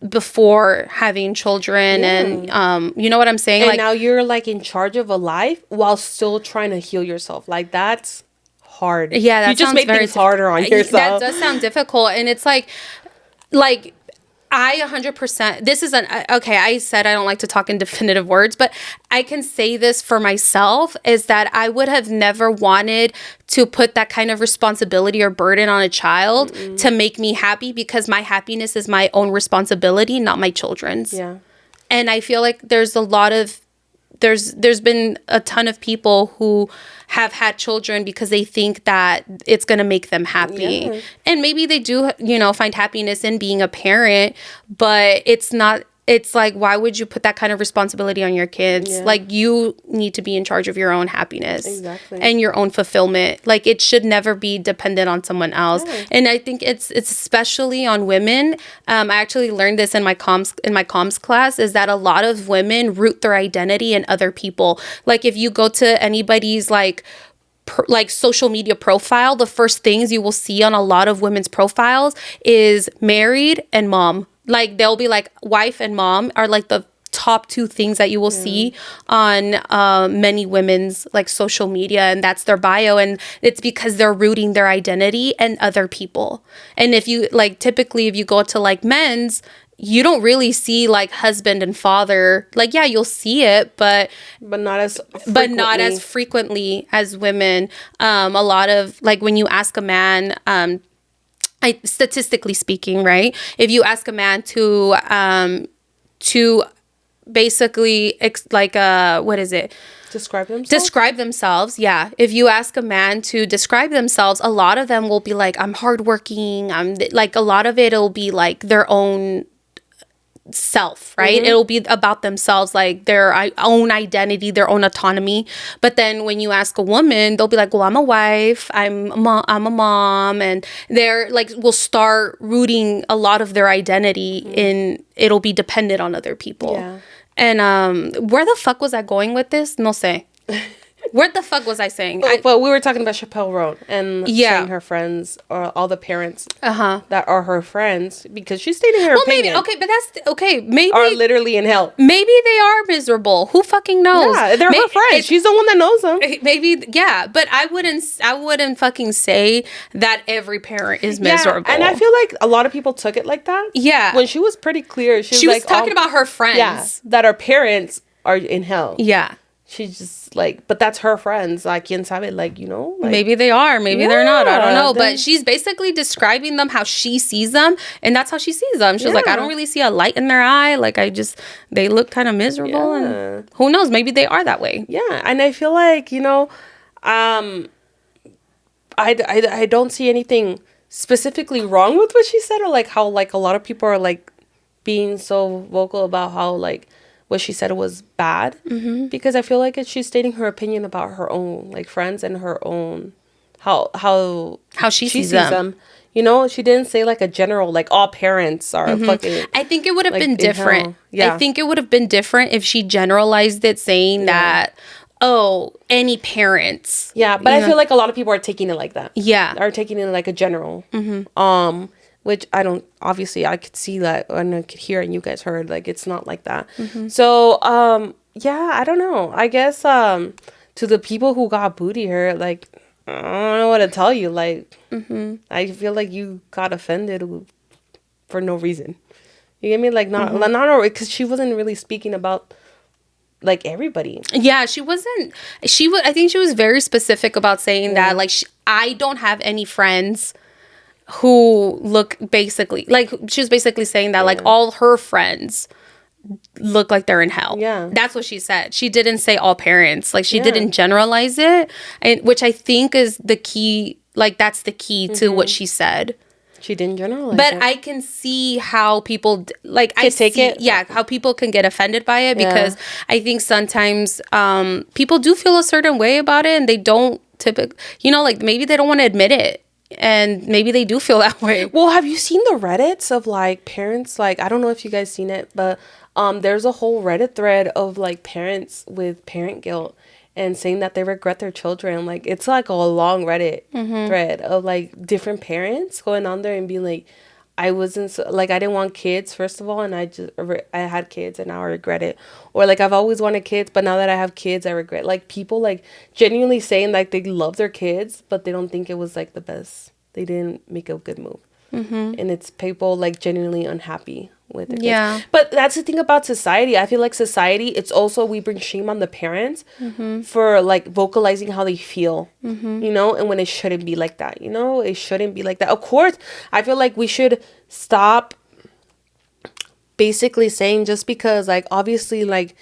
before having children. And you know what I'm saying? and like, now you're like in charge of a life while still trying to heal yourself. Like, that's hard. yeah, that you just sounds made very things harder on yourself. That does sound difficult. And it's like I 100%, this is okay, I said I don't like to talk in definitive words, but I can say this for myself, is that I would have never wanted to put that kind of responsibility or burden on a child to make me happy, because my happiness is my own responsibility, not my children's. Yeah. And I feel like there's a lot of, there's been a ton of people who have had children because they think that it's going to make them happy. Yeah. And maybe they do, you know, find happiness in being a parent, but it's not, it's like, why would you put that kind of responsibility on your kids? Yeah. Like, you need to be in charge of your own happiness. Exactly. And your own fulfillment. Like, it should never be dependent on someone else. Yeah. And I think it's especially on women. I actually learned this in my comms class, is that a lot of women root their identity in other people. Like, if you go to anybody's like social media profile, the first things you will see on a lot of women's profiles is married and mom. Like, they'll be like, wife and mom are like the top two things that you will see on many women's like social media, and that's their bio. And it's because they're rooting their identity in other people. And if you like, typically if you go to like men's, you don't really see like husband and father. Like, yeah, you'll see it, but not as frequently as women. A lot of like, when you ask a man, statistically speaking, right? If you ask a man to basically what is it? Describe themselves. Yeah. If you ask a man to describe themselves, a lot of them will be like, I'm hardworking. I'm like, a lot of it'll be like their own self, right? It'll be about themselves, like their own identity, their own autonomy. But then when you ask a woman, they'll be like, well, I'm a wife, I'm a mom, and they're like, will start rooting a lot of their identity in, it'll be dependent on other people. Yeah. And where the fuck was I going with this? No sé. What the fuck was I saying? But we were talking about Chappelle Roan and saying her friends or all the parents that are her friends, because she's stating her opinion. Maybe, okay, but that's okay. Maybe are literally in hell. Maybe they are miserable. Who fucking knows? Yeah, they're her friends. She's the one that knows them. Maybe, yeah, but I wouldn't fucking say that every parent is miserable. And I feel like a lot of people took it like that. Yeah, when she was pretty clear, she was like, talking about her friends. Yeah, that our parents are in hell. Yeah. She's just like, but that's her friends. Like, quién sabe, like, you know? Like, maybe they are. Maybe they're not. I don't know. But she's basically describing them how she sees them. And that's how she sees them. She's like, I don't really see a light in their eye. Like, they look kind of miserable. And who knows? Maybe they are that way. Yeah. And I feel like, you know, I don't see anything specifically wrong with what she said, or like how, like, a lot of people are, like, being so vocal about how, like, what she said was bad, because I feel like she's stating her opinion about her own, like, friends and her own how she sees them. You know, she didn't say like a general, like, all parents are fucking. I think it would have been different. Yeah. I think it would have been different if she generalized it, saying that, oh, any parents. Yeah, but I feel like a lot of people are taking it like that. Yeah, are taking it like a general. Which I don't, obviously I could see that and I could hear and you guys heard, like, it's not like that. So, yeah, I don't know. I guess, to the people who got booty hurt, like, I don't know what to tell you. Like, I feel like you got offended for no reason. You get me? Like, not because she wasn't really speaking about, like, everybody. Yeah, she wasn't. I think she was very specific about saying that, like, I don't have any friends who look basically like, she was basically saying that like all her friends look like they're in hell. Yeah, that's what she said. She didn't say all parents. Like, she didn't generalize it, and which I think is the key. Like, that's the key to what she said. She didn't generalize but it. I can see how people like can take it. Yeah, how people can get offended by it, because I think sometimes people do feel a certain way about it, and they don't typically, you know, like, maybe they don't want to admit it. And maybe they do feel that way. Well, have you seen the Reddits of, like, parents? Like, I don't know if you guys seen it, but there's a whole Reddit thread of, like, parents with parent guilt and saying that they regret their children. Like, it's like a long Reddit thread of, like, different parents going on there and being like, I wasn't like, I didn't want kids, first of all, and I had kids and now I regret it. Or, like, I've always wanted kids, but now that I have kids, I regret. Like, people, like, genuinely saying, like, they love their kids, but they don't think it was, like, the best. They didn't make a good move. And it's people, like, genuinely unhappy with their kids. Yeah. But that's the thing about society. I feel like society, it's also, we bring shame on the parents for, like, vocalizing how they feel, you know, and when it shouldn't be like that, you know, it shouldn't be like that. Of course, I feel like we should stop basically saying, just because, like, obviously, like,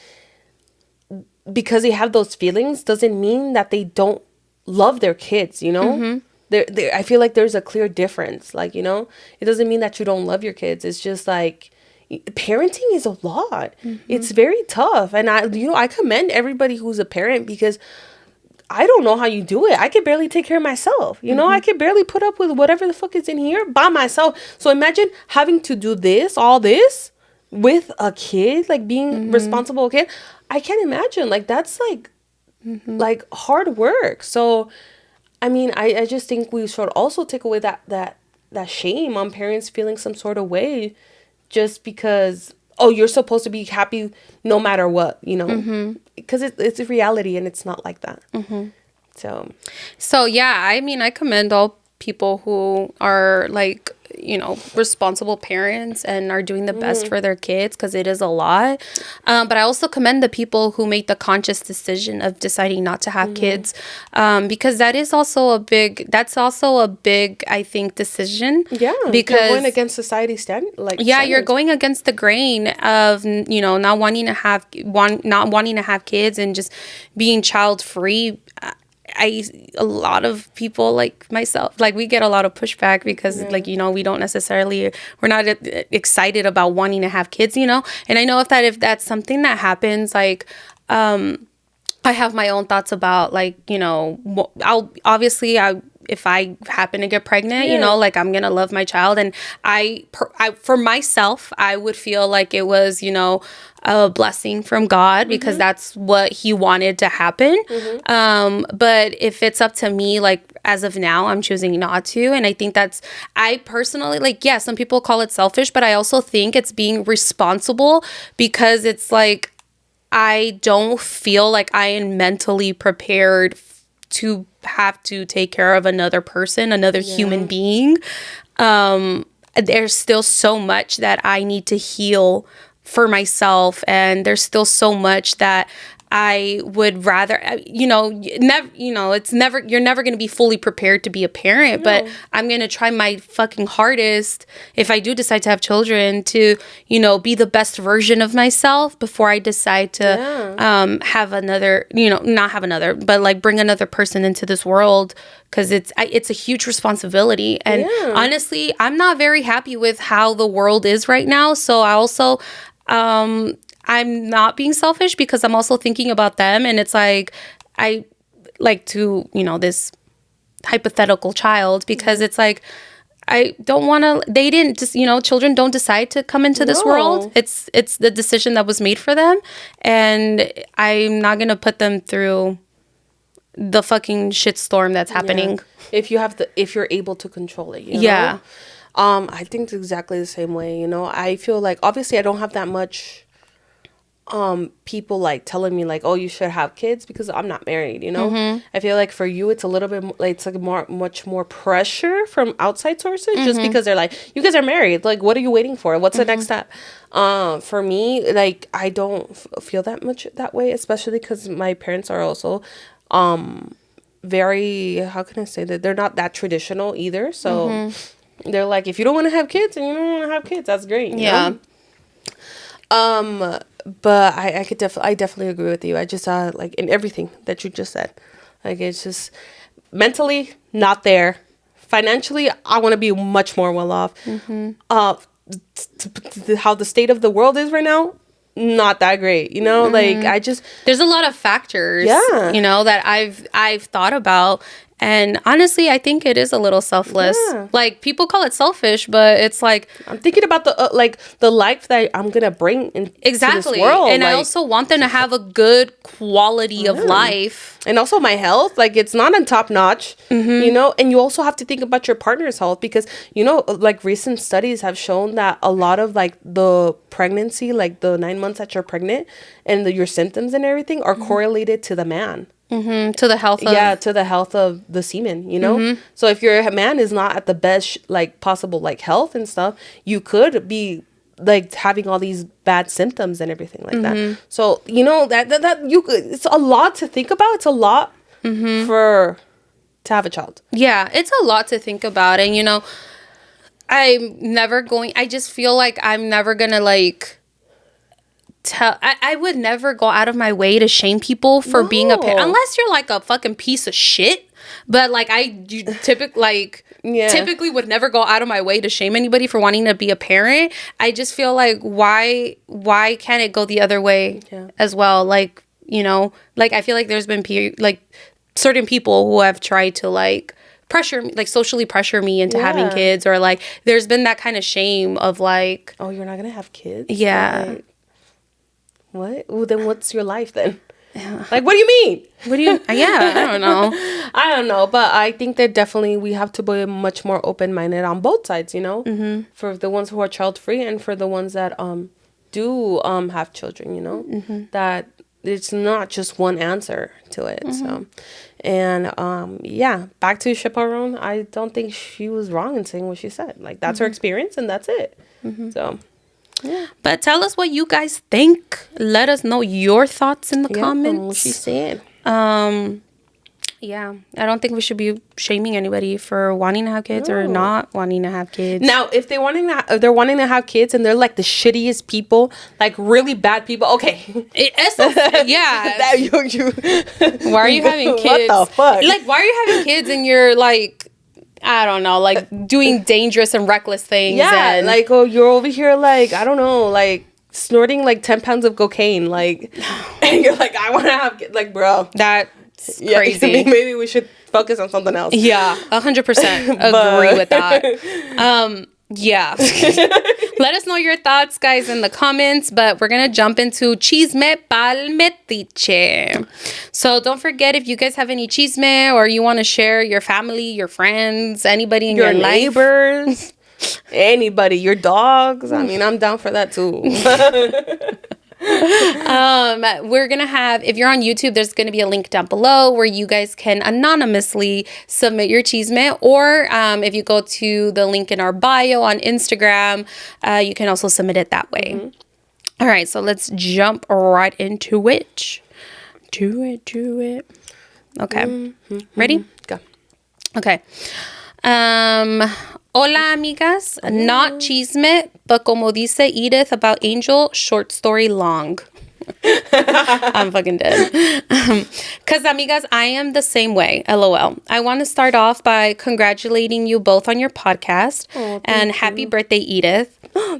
because they have those feelings doesn't mean that they don't love their kids, you know? I feel like there's a clear difference. Like, you know, it doesn't mean that you don't love your kids. It's just like, parenting is a lot. It's very tough. And I commend everybody who's a parent, because I don't know how you do it. I can barely take care of myself. You know, I can barely put up with whatever the fuck is in here by myself. So imagine having to do all this with a kid, like, being responsible kid. I can't imagine. Like, that's like, like, hard work. So, I mean, I just think we should also take away that shame on parents feeling some sort of way just because, oh, you're supposed to be happy no matter what, you know, because it's a reality and it's not like that. So yeah, I mean, I commend all people who are, like, responsible parents and are doing the best for their kids, because it is a lot. But I also commend the people who make the conscious decision of deciding not to have kids, because that's also a big, I think, decision. Yeah, because you're going against society's you're going against the grain of not wanting to have kids and just being child free. A lot of people like myself, like, we get a lot of pushback because we don't necessarily, we're not excited about wanting to have kids, and I know if that's something that happens, like, I have my own thoughts about, like, if I happen to get pregnant, I'm going to love my child. And I, for myself, I would feel like it was, a blessing from God, because that's what he wanted to happen. But if it's up to me, like, as of now, I'm choosing not to. And I think I personally, like, yeah, some people call it selfish, but I also think it's being responsible, because it's like, I don't feel like I am mentally prepared to have to take care of another person, another human being. There's still so much that I need to heal for myself, and there's still so much that I would rather, it's never, you're never going to be fully prepared to be a parent, but I'm going to try my fucking hardest, if I do decide to have children, to, be the best version of myself before I decide to have another, not have another, but like bring another person into this world, because it's a huge responsibility. And honestly, I'm not very happy with how the world is right now. So I also, I'm not being selfish, because I'm also thinking about them. And it's like, I like to, this hypothetical child, because it's like, I don't want to, they didn't just, children don't decide to come into this world. It's the decision that was made for them. And I'm not going to put them through the fucking shitstorm that's happening. If you're able to control it, I think it's exactly the same way, I feel like, obviously I don't have that much people like telling me like, oh, you should have kids, because I'm not married, I feel like for you it's a little bit like, it's like much more pressure from outside sources, just because they're like, you guys are married, like, what are you waiting for, what's the next step? For me, like, I don't feel that much that way, especially because my parents are also very, how can I say that, they're not that traditional either, so they're like, if you don't want to have kids and you don't want to have kids, that's great, you know? But I definitely agree with you. I just like in everything that you just said, like, it's just mentally not there. Financially, I want to be much more well off. How the state of the world is right now, not that great, like, I just, there's a lot of factors, that I've thought about. And honestly, I think it is a little selfless. Like, people call it selfish, but it's like, I'm thinking about the life that I'm gonna bring into this world. And I also want them to have a good quality of life, and also my health. Like, it's not on top notch, and you also have to think about your partner's health, because like, recent studies have shown that a lot of like the pregnancy, like the 9 months that you're pregnant, and your symptoms and everything are correlated to the man. To the health of the semen, so if your man is not at the best like possible like health and stuff, you could be like having all these bad symptoms and everything like that. So that you could, it's a lot to think about. It's a lot to have a child. It's a lot to think about. And I just feel like I'm never gonna like I would never go out of my way to shame people for being a parent, unless you're like a fucking piece of shit. But like, typically would never go out of my way to shame anybody for wanting to be a parent. I just feel like, why can't it go the other way as well? Like, like, I feel like there's been like certain people who have tried to like pressure me, like socially pressure me into having kids, or like there's been that kind of shame of like, oh, you're not gonna have kids? Like, what? Well, then what's your life then? Like, what do you mean? What do you? I don't know. I don't know, but I think that definitely we have to be much more open-minded on both sides, for the ones who are child-free and for the ones that do have children, that it's not just one answer to it. So, and yeah, back to Chaperone. I don't think she was wrong in saying what she said. Like, that's her experience, and that's it. So, yeah. But tell us what you guys think. Let us know your thoughts in the comments. What she said. Yeah, I don't think we should be shaming anybody for wanting to have kids or not wanting to have kids. Now, if they're wanting to have kids and they're like the shittiest people, like really bad people, okay. Yeah. Why are you having kids? What the fuck? Like, why are you having kids and you're like, I don't know, like doing dangerous and reckless things? Yeah, and like, oh, you're over here, like, I don't know, like snorting like 10 pounds of cocaine, like, and you're like, I want to have kids. Like, bro. That's crazy. Maybe we should focus on something else. Yeah, 100% agree with that. Yeah. Let us know your thoughts, guys, in the comments. But we're going to jump into Chisme pal metiche. So don't forget, if you guys have any chisme or you want to share your family, your friends, anybody in your neighbors, anybody, your dogs. I mean, I'm down for that too. We're gonna have, if you're on YouTube, there's gonna be a link down below where you guys can anonymously submit your chisme, or if you go to the link in our bio on Instagram, you can also submit it that way. All right, so let's jump right into it. Do it. Okay. Ready? Go. Okay. Hola, amigas. Not chisme, but como dice Edith about Angel, short story long. I'm fucking dead. Because, amigas, I am the same way. LOL. I want to start off by congratulating you both on your podcast. And happy birthday, Edith.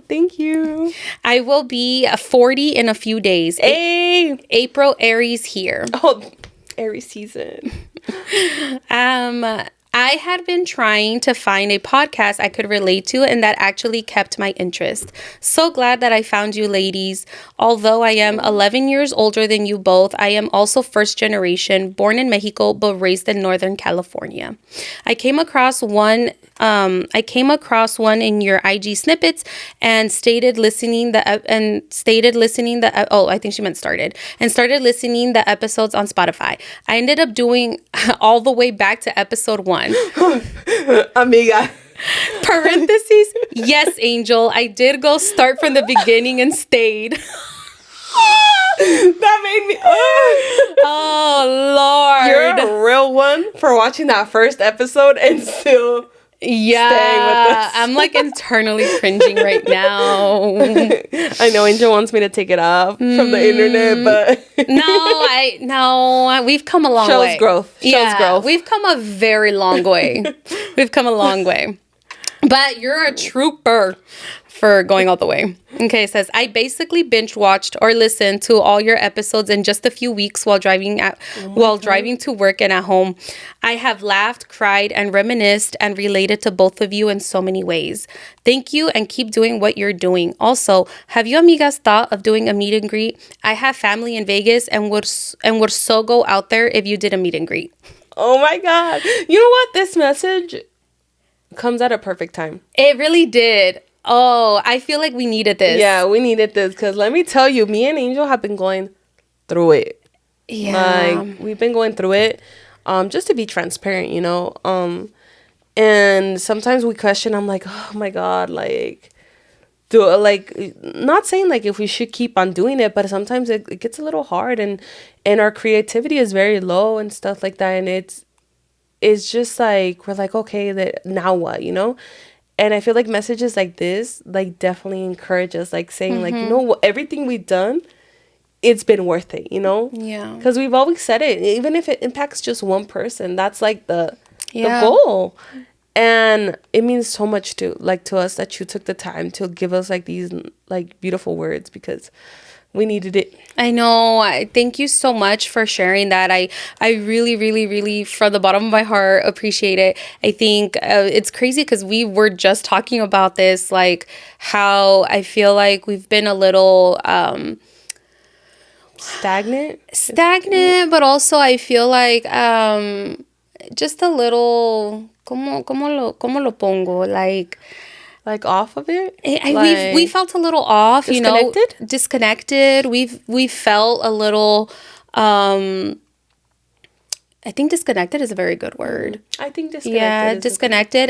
Thank you. I will be 40 in a few days. Hey. April Aries here. Oh, Aries season. I had been trying to find a podcast I could relate to and that actually kept my interest. So glad that I found you ladies. Although I am 11 years older than you both, I am also first generation, born in Mexico but raised in Northern California. I came across one in your IG snippets and started listening the episodes on Spotify. I ended up doing all the way back to episode 1. Amiga. Parentheses. Yes, Angel. I did go start from the beginning and stayed. That made me. Oh, Lord. You're a real one for watching that first episode and still. Yeah, I'm like internally cringing right now. I know Angel wants me to take it off from the internet, but no, we've come a long way. Shows growth. We've come a very long way. But you're a trooper for going all the way. Okay, it says, I basically binge watched or listened to all your episodes in just a few weeks while driving to work and at home. I have laughed, cried, and reminisced and related to both of you in so many ways. Thank you and keep doing what you're doing. Also, have you amigas thought of doing a meet and greet? I have family in Vegas and would so go out there if you did a meet and greet. Oh my God. You know what? This message comes at a perfect time. It really did. Oh, I feel like we needed this. Yeah, we needed this because let me tell you, me and Angel have been going through it. Yeah. Like, we've been going through it just to be transparent, you know. And sometimes we question, I'm like, oh my God, like, not saying like if we should keep on doing it, but sometimes it gets a little hard and our creativity is very low and stuff like that. And it's just like, we're like, okay, now what, you know? And I feel like messages like this, like, definitely encourage us, like, saying, like, you know, what, everything we've done, it's been worth it, you know? Yeah. Because we've always said it. Even if it impacts just one person, that's, like, the goal. And it means so much to us that you took the time to give us, like, these, like, beautiful words because we needed it. I know. Thank you so much for sharing that. I really, really, really, from the bottom of my heart, appreciate it. I think it's crazy because we were just talking about this, like how I feel like we've been a little stagnant, but also I feel like just a little, ¿cómo lo pongo? Like like off of it. We felt a little off, disconnected? Disconnected. We felt a little. I think disconnected is a very good word. I think disconnected. Yeah, disconnected.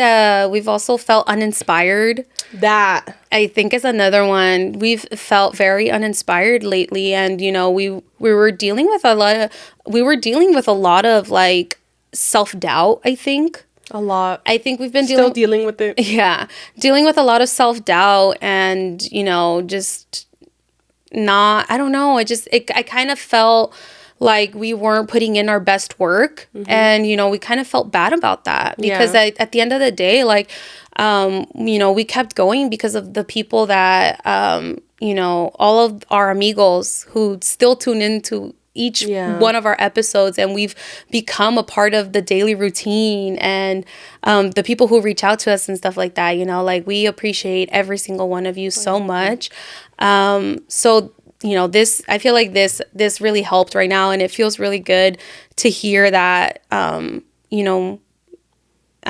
We've also felt uninspired. That I think is another one. We've felt very uninspired lately, and we were dealing with a lot of like self-doubt, I think. a lot. I think we've been Still dealing with it. Yeah, dealing with a lot of self-doubt and, just not, I don't know. I kind of felt like we weren't putting in our best work. And, we kind of felt bad about that because at the end of the day, like, we kept going because of the people that, all of our amigos who still tune into each one of our episodes, and we've become a part of the daily routine, and the people who reach out to us and stuff like that, like we appreciate every single one of you so much. So this, I feel like this really helped right now, and it feels really good to hear that. I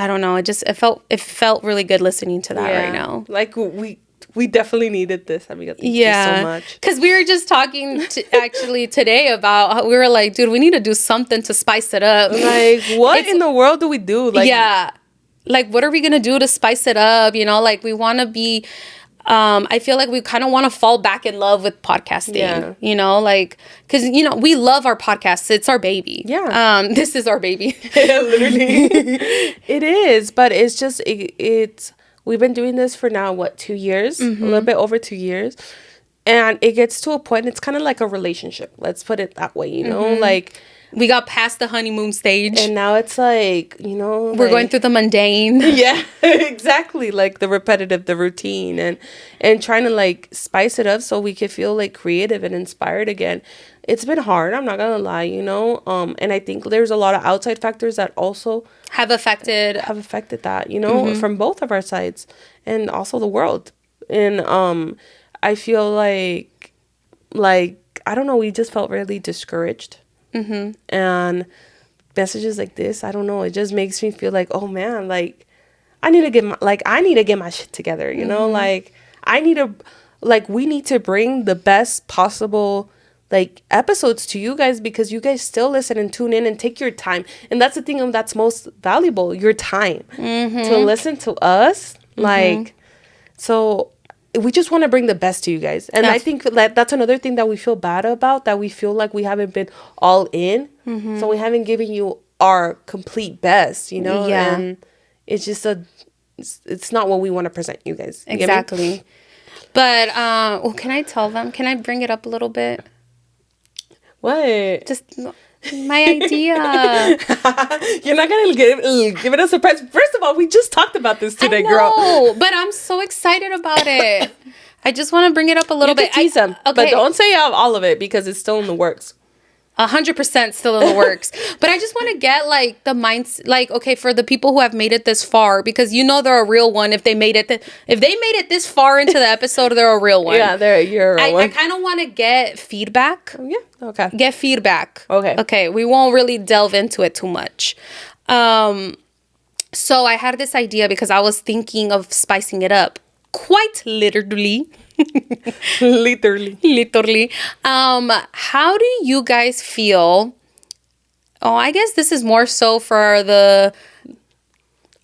don't know, it felt really good listening to that right now. Like we definitely needed this. Amiga, thank you so much. Because we were just talking actually today about how we were like, dude, we need to do something to spice it up. Like, what in the world do we do? Like, like what are we gonna do to spice it up? Like we want to be. I feel like we kind of want to fall back in love with podcasting. Like because we love our podcasts. It's our baby. Yeah. This is our baby. Literally, it is. But it's just it's. We've been doing this for now, 2 years? A little bit over 2 years. And it gets to a point, it's kind of like a relationship. Let's put it that way, Like... We got past the honeymoon stage. And now it's like, We're going through the mundane. Yeah, exactly. Like the repetitive, the routine. And trying to like spice it up so we could feel like creative and inspired again. It's been hard, I'm not gonna lie, and I think there's a lot of outside factors that also have affected that, from both of our sides and also the world. And I feel like I don't know, we just felt really discouraged. And messages like this, I don't know, it just makes me feel like, oh man, like I need to get my shit together, like we need to bring the best possible like episodes to you guys, because you guys still listen and tune in and take your time, and that's the thing that's most valuable, your time to listen to us. Like, so we just want to bring the best to you guys, and I think that's another thing that we feel bad about, that we feel like we haven't been all in, so we haven't given you our complete best, and it's just it's not what we want to present you guys. Exactly. But can I tell them? Can I bring it up a little bit? What? Just my idea. You're not gonna give it a surprise. First of all, we just talked about this today, girl. But I'm so excited about it. I just want to bring it up a little bit. Tease them, but don't say all of it because it's still in the works. 100% still in the works. But I just want to get like the minds, like, okay, for the people who have made it this far, because they're a real one. If they made it this far into the episode, they're a real one. Yeah, you're a real one. I kind of want to get feedback. Yeah. Okay. Get feedback. Okay. Okay. We won't really delve into it too much. So I had this idea because I was thinking of spicing it up. Quite literally. Literally. How do you guys feel? Oh, I guess this is more so for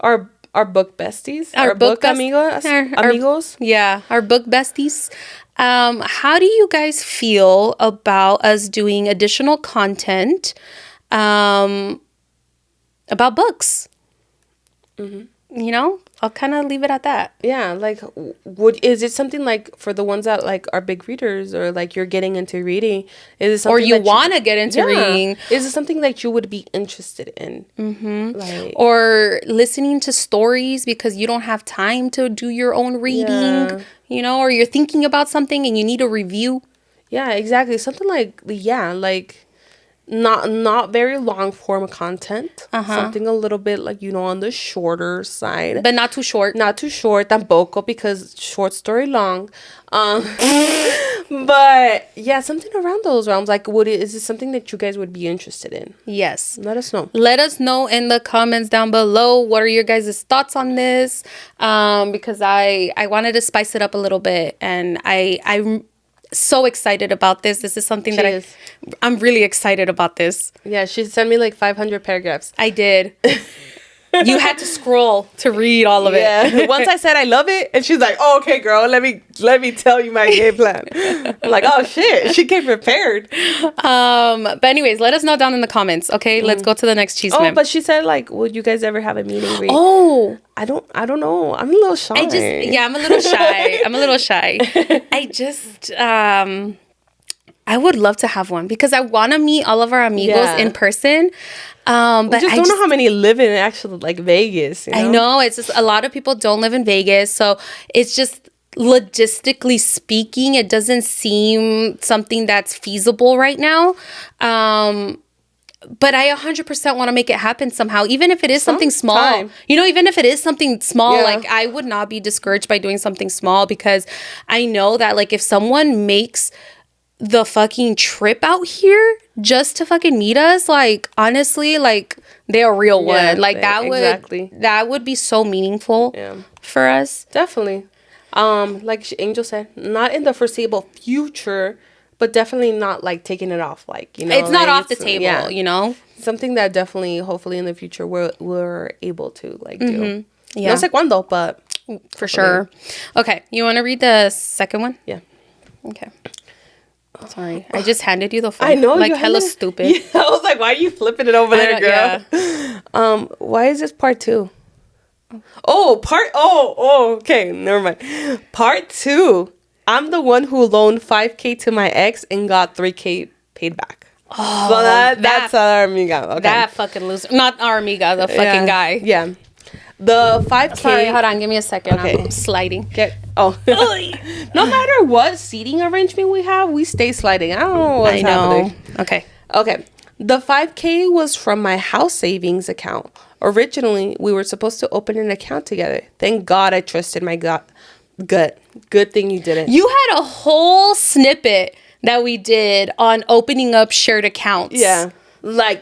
our book besties, our book amigos. Our book besties. How do you guys feel about us doing additional content about books? I'll kind of leave it at that. Yeah, like, is it something like for the ones that like are big readers, or like you're getting into reading? Is it something, or you want to get into reading? Is it something that you would be interested in? Like, or listening to stories because you don't have time to do your own reading, or you're thinking about something and you need a review. Yeah, exactly. Something like not very long form content. Something a little bit like, on the shorter side, but not too short. Not too short tampoco, because short story long. But yeah, something around those realms. Like, is this something that you guys would be interested in? Yes. Let us know. Let us know in the comments down below. What are your guys' thoughts on this? Because I wanted to spice it up a little bit, and I'm so excited about this. This is something that I'm really excited about this. Yeah, she sent me like 500 paragraphs. I did. You had to scroll to read all of it. Once I said I love it, and she's like, "Oh, okay, girl, let me tell you my game plan." I'm like, "Oh shit, she came prepared." But anyways, let us know down in the comments. Okay, let's go to the next cheese. Oh, but she said like, "Would you guys ever have a meet and greet?" Oh, I don't know. I'm a little shy. I'm a little shy. I just I would love to have one because I want to meet all of our amigos in person. But I don't know how many live in actually like Vegas. You know? I know it's just a lot of people don't live in Vegas, so it's just logistically speaking, it doesn't seem something that's feasible right now. But I 100% want to make it happen somehow, even if it is something small. You know, even if it is something small, like I would not be discouraged by doing something small because I know that like if someone makes the fucking trip out here just to fucking meet us, like honestly, like they're a real one. Like that would be so meaningful for us. Definitely. Like Angel said, not in the foreseeable future, but definitely not like taking it off. Like, you know, it's not off the table, you know, something that definitely, hopefully in the future we're able to like do. Yeah. No sé cuándo, but for sure. Okay. You want to read the second one? Yeah. Okay. Sorry, I just handed you the phone. I know, like hella stupid. Yeah, I was like, "Why are you flipping it over there, girl?" Yeah. Why is this part 2? Okay, never mind. Part 2. I'm the one who loaned $5,000 to my ex and got $3,000 paid back. Oh, so that's our amiga. Okay. That fucking loser, not our amiga, the fucking guy. Yeah. The $5,000. Sorry, hold on, give me a second. Okay. I'm sliding. No matter what seating arrangement we have, we stay sliding. I don't know what's happening. Okay. The $5,000 was from my house savings account. Originally, we were supposed to open an account together. Thank God I trusted my gut. Good thing you didn't. You had a whole snippet that we did on opening up shared accounts. Yeah. Like,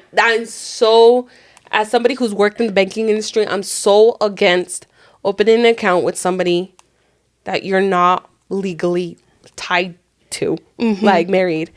as somebody who's worked in the banking industry, I'm so against opening an account with somebody that you're not legally tied to, like married.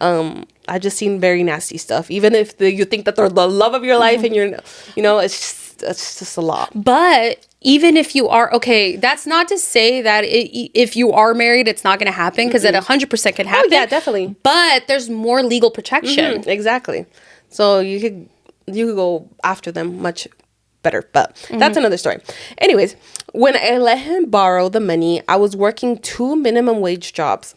I just seen very nasty stuff. Even if you think that they're the love of your life and you're, you know, it's just a lot. But even if you are, okay, that's not to say that if you are married, it's not going to happen because it 100% can happen. Oh, yeah, definitely. But there's more legal protection. Exactly. So you could go after them much better, but that's another story. Anyways, when I let him borrow the money, I was working 2 minimum wage jobs.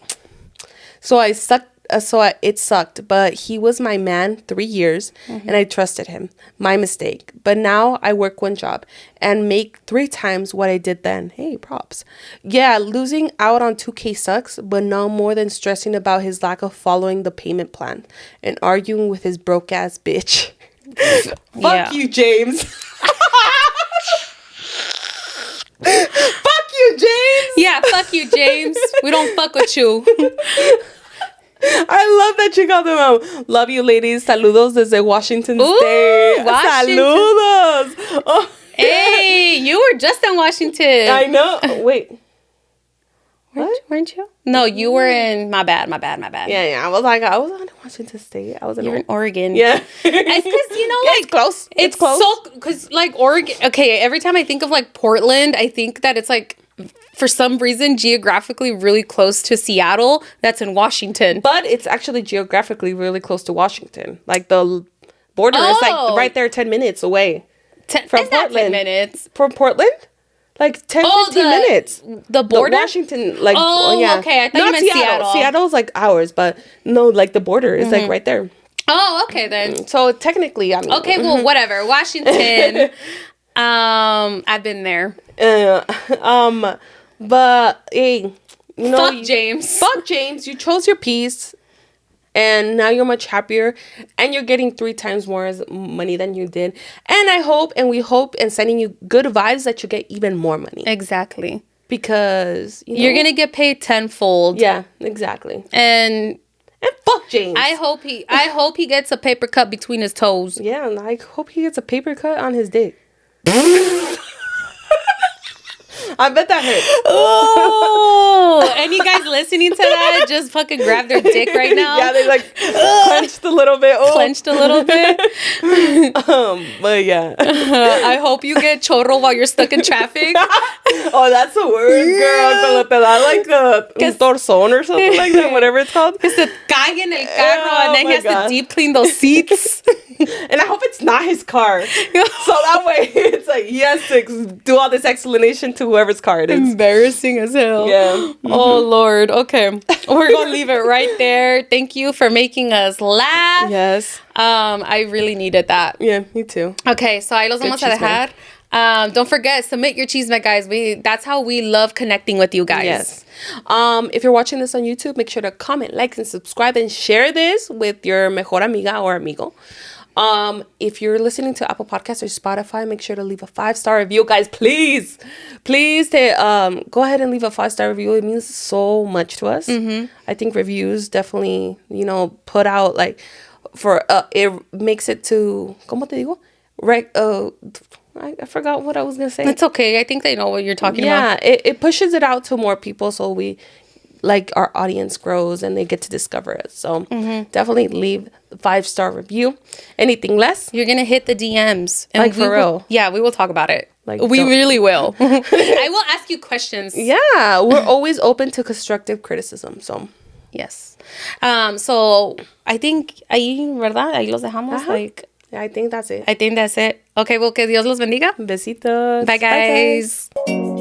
So it sucked, but he was my man 3 years and I trusted him. My mistake. But now I work 1 job and make 3 times what I did then. Hey, props. Yeah, losing out on $2,000 sucks, but no more than stressing about his lack of following the payment plan and arguing with his broke ass bitch. Fuck you, James. Fuck you, James. Yeah, fuck you, James. We don't fuck with you. I love that you called them out. Love you, ladies. Saludos desde Washington State. Washington. Saludos. Oh. Hey, you were just in Washington. I know. Wait. Weren't you? No, you were in. My bad. Yeah. I was in Washington State. I was in Oregon. Yeah. It's because, you know, like, it's close. It's close. So, because, like, Oregon. Okay, every time I think of, like, Portland, I think that it's, like, for some reason, geographically really close to Seattle. That's in Washington. But it's actually geographically really close to Washington. Like, the border is, like, right there 10 minutes away. From Portland. 10 minutes. From Portland? Like 10, 15 minutes. The border? The Washington, like, okay. I thought you meant Seattle. Seattle's like hours, but no, like the border is like right there. Oh, okay then. So technically, I mean. Okay, well, whatever. Washington. I've been there. But hey, you know. Fuck James. Fuck James. You chose your piece. And now you're much happier and you're getting 3 times more money than you did. And we hope and sending you good vibes that you get even more money. Exactly. because you're gonna get paid tenfold. Yeah, exactly. And fuck James. I hope he gets a paper cut between his toes. Yeah, and I hope he gets a paper cut on his dick. I bet that hurts. Oh, any guys listening to that, just fucking grab their dick right now. Yeah, they like clenched a little bit. Oh. Clenched a little bit. But yeah. I hope you get chorro while you're stuck in traffic. Oh, that's the worst, girl. Cuando te da like un torzón or something like that, whatever it's called. Que se cae en el carro, and then he has God. to deep clean those seats. And I hope it's not his car. So that way, it's like he has to do all this explanation to whoever's car it is. Embarrassing as hell. Yeah. Mm-hmm. Oh, Lord. Okay. We're going to leave it right there. Thank you for making us laugh. Yes. I really needed that. Yeah, me too. Okay, so ahí los vamos a dejar. Don't forget, submit your chisme, guys. That's how we love connecting with you guys. Yes. If you're watching this on YouTube, make sure to comment, like, and subscribe, and share this with your mejor amiga or amigo. If you're listening to Apple Podcasts or Spotify, make sure to leave a 5-star review, guys. Please go ahead and leave a 5-star review. It means so much to us. I think reviews definitely, put out like for it makes it to ¿cómo te digo? I forgot what I was gonna say. It's okay. I think they know what you're talking about. Yeah, it pushes it out to more people, so we our audience grows and they get to discover it. So definitely leave the 5-star review. Anything less, you're gonna hit the DMs. And like for real. Yeah, we will talk about it. Like we really will. I will ask you questions. Yeah, we're always open to constructive criticism. So yes. So I think ahí, ¿verdad? Ahí los dejamos. Like. Yeah, I think that's it. Okay, well, que Dios los bendiga. Besitos. Bye, guys. Bye, guys.